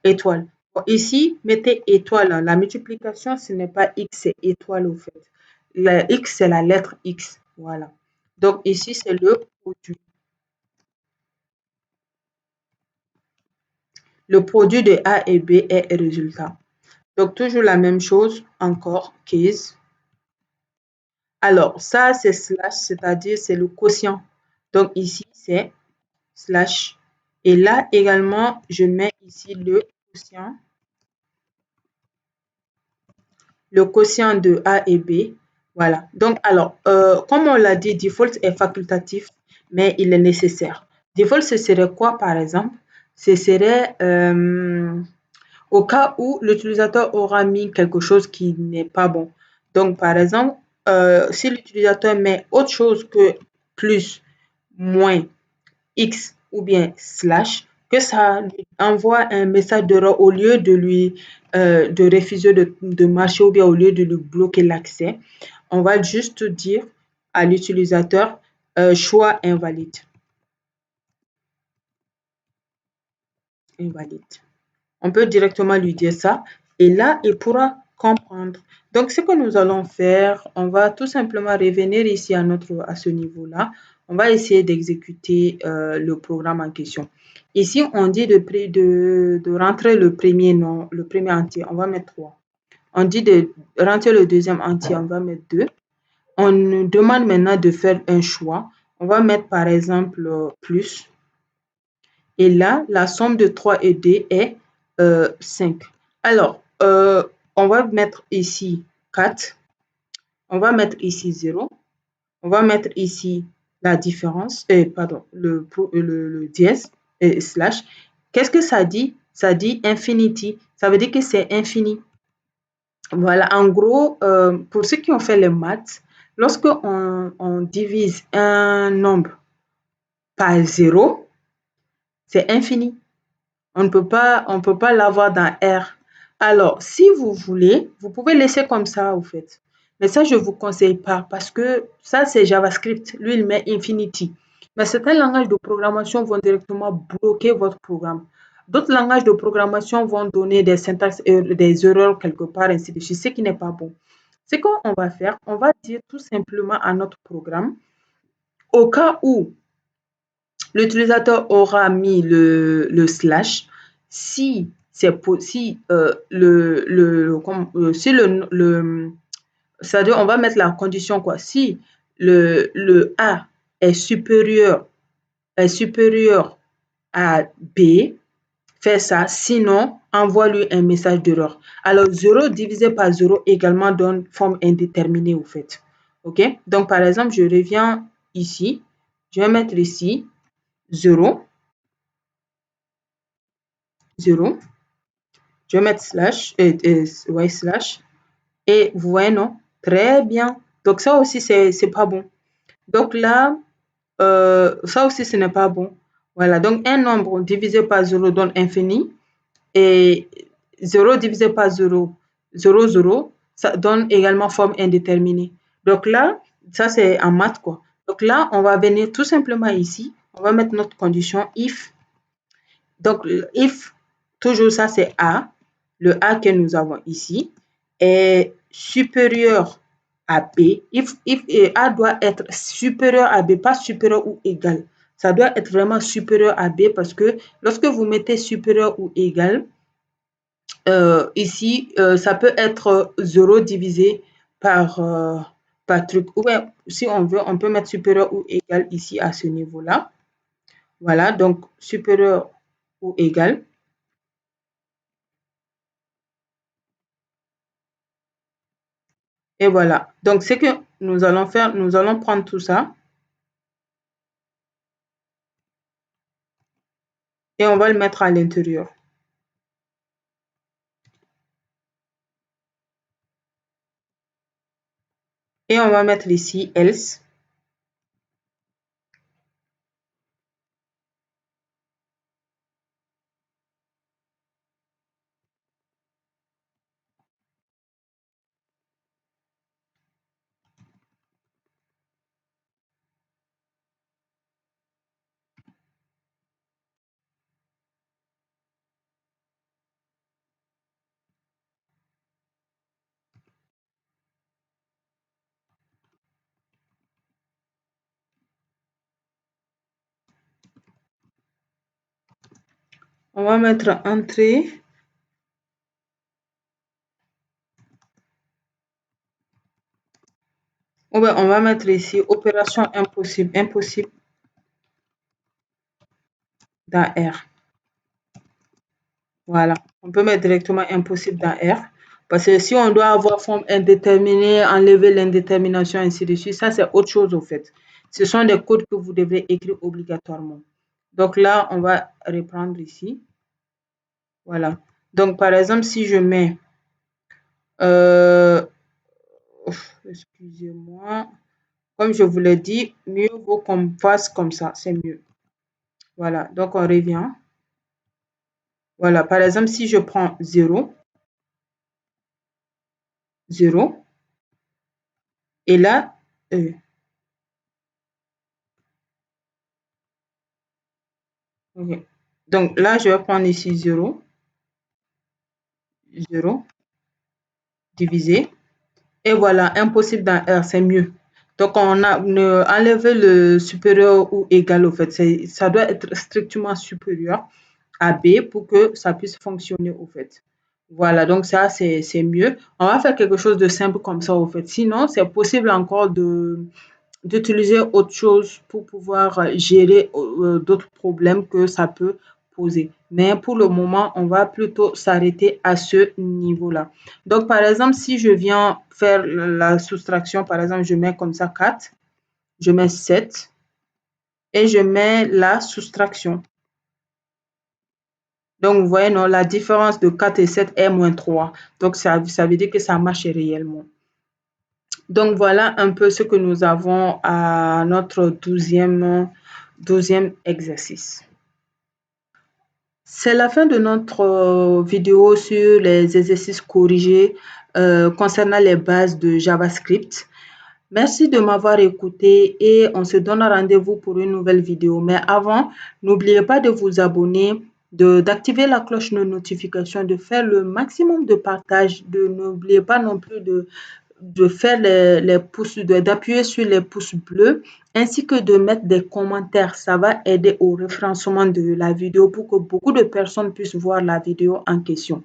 [SPEAKER 1] étoile. Bon, ici, mettez étoile. La multiplication, ce n'est pas X, c'est étoile au fait. La X, c'est la lettre X. Voilà. Donc ici, c'est le produit. Le produit de A et B est résultat. Donc toujours la même chose, encore, case. Alors, ça, c'est slash, c'est-à-dire c'est le quotient. Donc ici, c'est slash. Et là également, je mets ici le quotient de A et B. Voilà. Donc, alors, comme on l'a dit, default est facultatif, mais il est nécessaire. Default, ce serait quoi, par exemple? Ce serait au cas où l'utilisateur aura mis quelque chose qui n'est pas bon. Donc, par exemple, si l'utilisateur met autre chose que plus, moins, X ou bien slash, que ça lui envoie un message d'erreur au lieu de lui de refuser de marcher ou bien au lieu de lui bloquer l'accès, on va juste dire à l'utilisateur choix invalide. Invalide. On peut directement lui dire ça et là, il pourra comprendre. Donc, ce que nous allons faire, on va tout simplement revenir ici à ce niveau-là. On va essayer d'exécuter le programme en question. Ici, on dit de rentrer le premier nom, le premier entier. On va mettre 3. On dit de rentrer le deuxième entier. On va mettre 2. On nous demande maintenant de faire un choix. On va mettre par exemple plus. Et là, la somme de 3 et 2 est 5. Alors, on va mettre ici 4. On va mettre ici 0. On va mettre ici la différence, pardon, le dièse, slash. Qu'est-ce que ça dit? Ça dit infinity. Ça veut dire que c'est infini. Voilà, en gros, pour ceux qui ont fait les maths, lorsque on divise un nombre par 0, c'est infini. On ne peut pas l'avoir dans R. Alors, si vous voulez, vous pouvez laisser comme ça, au fait. Mais ça, je ne vous conseille pas parce que ça, c'est JavaScript. Lui, il met Infinity. Mais certains langages de programmation vont directement bloquer votre programme. D'autres langages de programmation vont donner des syntaxes, des erreurs quelque part, ainsi de suite, ce qui n'est pas bon. Ce qu'on va faire, on va dire tout simplement à notre programme, au cas où l'utilisateur aura mis le slash, si c'est si si c'est-à-dire on va mettre la condition quoi. Si le A est supérieur à B, fais ça, sinon envoie-lui un message d'erreur. Alors 0 divisé par 0 également donne forme indéterminée au fait. OK? Donc par exemple, je reviens ici, je vais mettre ici 0, 0. Je vais mettre slash, ouais, slash. Et vous voyez, non? Très bien. Donc, ça aussi, c'est pas bon. Donc là, ça aussi, ce n'est pas bon. Voilà. Donc, un nombre divisé par 0 donne infini. Et 0 divisé par 0, 0, 0, ça donne également forme indéterminée. Donc là, ça, c'est en maths, quoi. Donc là, on va venir tout simplement ici. On va mettre notre condition if. Donc, if, toujours ça, c'est A. Le A que nous avons ici est supérieur à B. If A doit être supérieur à B, pas supérieur ou égal. Ça doit être vraiment supérieur à B parce que lorsque vous mettez supérieur ou égal, ici, ça peut être 0 divisé par truc. Ou bien, si on veut, on peut mettre supérieur ou égal ici à ce niveau-là. Voilà, donc supérieur ou égal. Et voilà. Donc, ce que nous allons faire, nous allons prendre tout ça et on va le mettre à l'intérieur. Et on va mettre ici else. On va mettre entrée. Ou bien on va mettre ici opération impossible, impossible dans R. Voilà. On peut mettre directement impossible dans R. Parce que si on doit avoir forme indéterminée, enlever l'indétermination, ainsi de suite, ça c'est autre chose au fait. Ce sont des codes que vous devrez écrire obligatoirement. Donc là, on va reprendre ici. Voilà. Donc par exemple, si je mets, excusez-moi, comme je vous l'ai dit, mieux vaut qu'on fasse comme ça, c'est mieux. Voilà, donc on revient. Voilà, par exemple, si je prends 0, 0, et là, ok. Donc là, je vais prendre ici 0, 0, divisé. Et voilà, impossible dans R, c'est mieux. Donc, on a enlevé le supérieur ou égal, au fait. Ça doit être strictement supérieur à B pour que ça puisse fonctionner, au fait. Voilà, donc ça, c'est mieux. On va faire quelque chose de simple comme ça, au fait. Sinon, c'est possible encore d'utiliser autre chose pour pouvoir gérer d'autres problèmes que ça peut poser. Mais pour le moment, on va plutôt s'arrêter à ce niveau-là. Donc, par exemple, si je viens faire la soustraction, par exemple, je mets comme ça 4, je mets 7 et je mets la soustraction. Donc, vous voyez, non, la différence de 4 et 7 est moins 3. Donc, ça veut dire que ça marche réellement. Donc, voilà un peu ce que nous avons à notre 12e exercice. C'est la fin de notre vidéo sur les exercices corrigés concernant les bases de JavaScript. Merci de m'avoir écouté et on se donne rendez-vous pour une nouvelle vidéo. Mais avant, n'oubliez pas de vous abonner, d'activer la cloche de notification, de faire le maximum de partage. N'oubliez pas non plus de faire les pouces, d'appuyer sur les pouces bleus, ainsi que de mettre des commentaires. Ça va aider au référencement de la vidéo pour que beaucoup de personnes puissent voir la vidéo en question.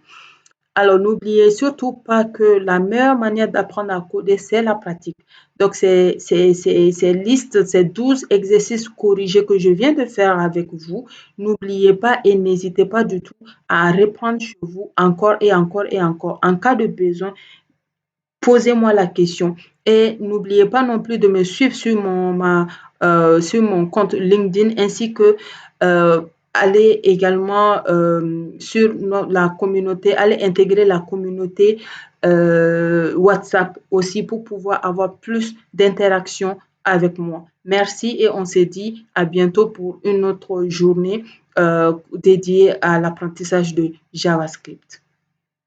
[SPEAKER 1] Alors, n'oubliez surtout pas que la meilleure manière d'apprendre à coder, c'est la pratique. Donc, ces 12 exercices corrigés que je viens de faire avec vous, n'oubliez pas et n'hésitez pas du tout à reprendre chez vous encore et encore et encore. En cas de besoin, posez-moi la question. Et n'oubliez pas non plus de me suivre sur mon compte LinkedIn ainsi que allez également sur la communauté, allez intégrer la communauté WhatsApp aussi pour pouvoir avoir plus d'interactions avec moi. Merci et on se dit à bientôt pour une autre journée dédiée à l'apprentissage de JavaScript.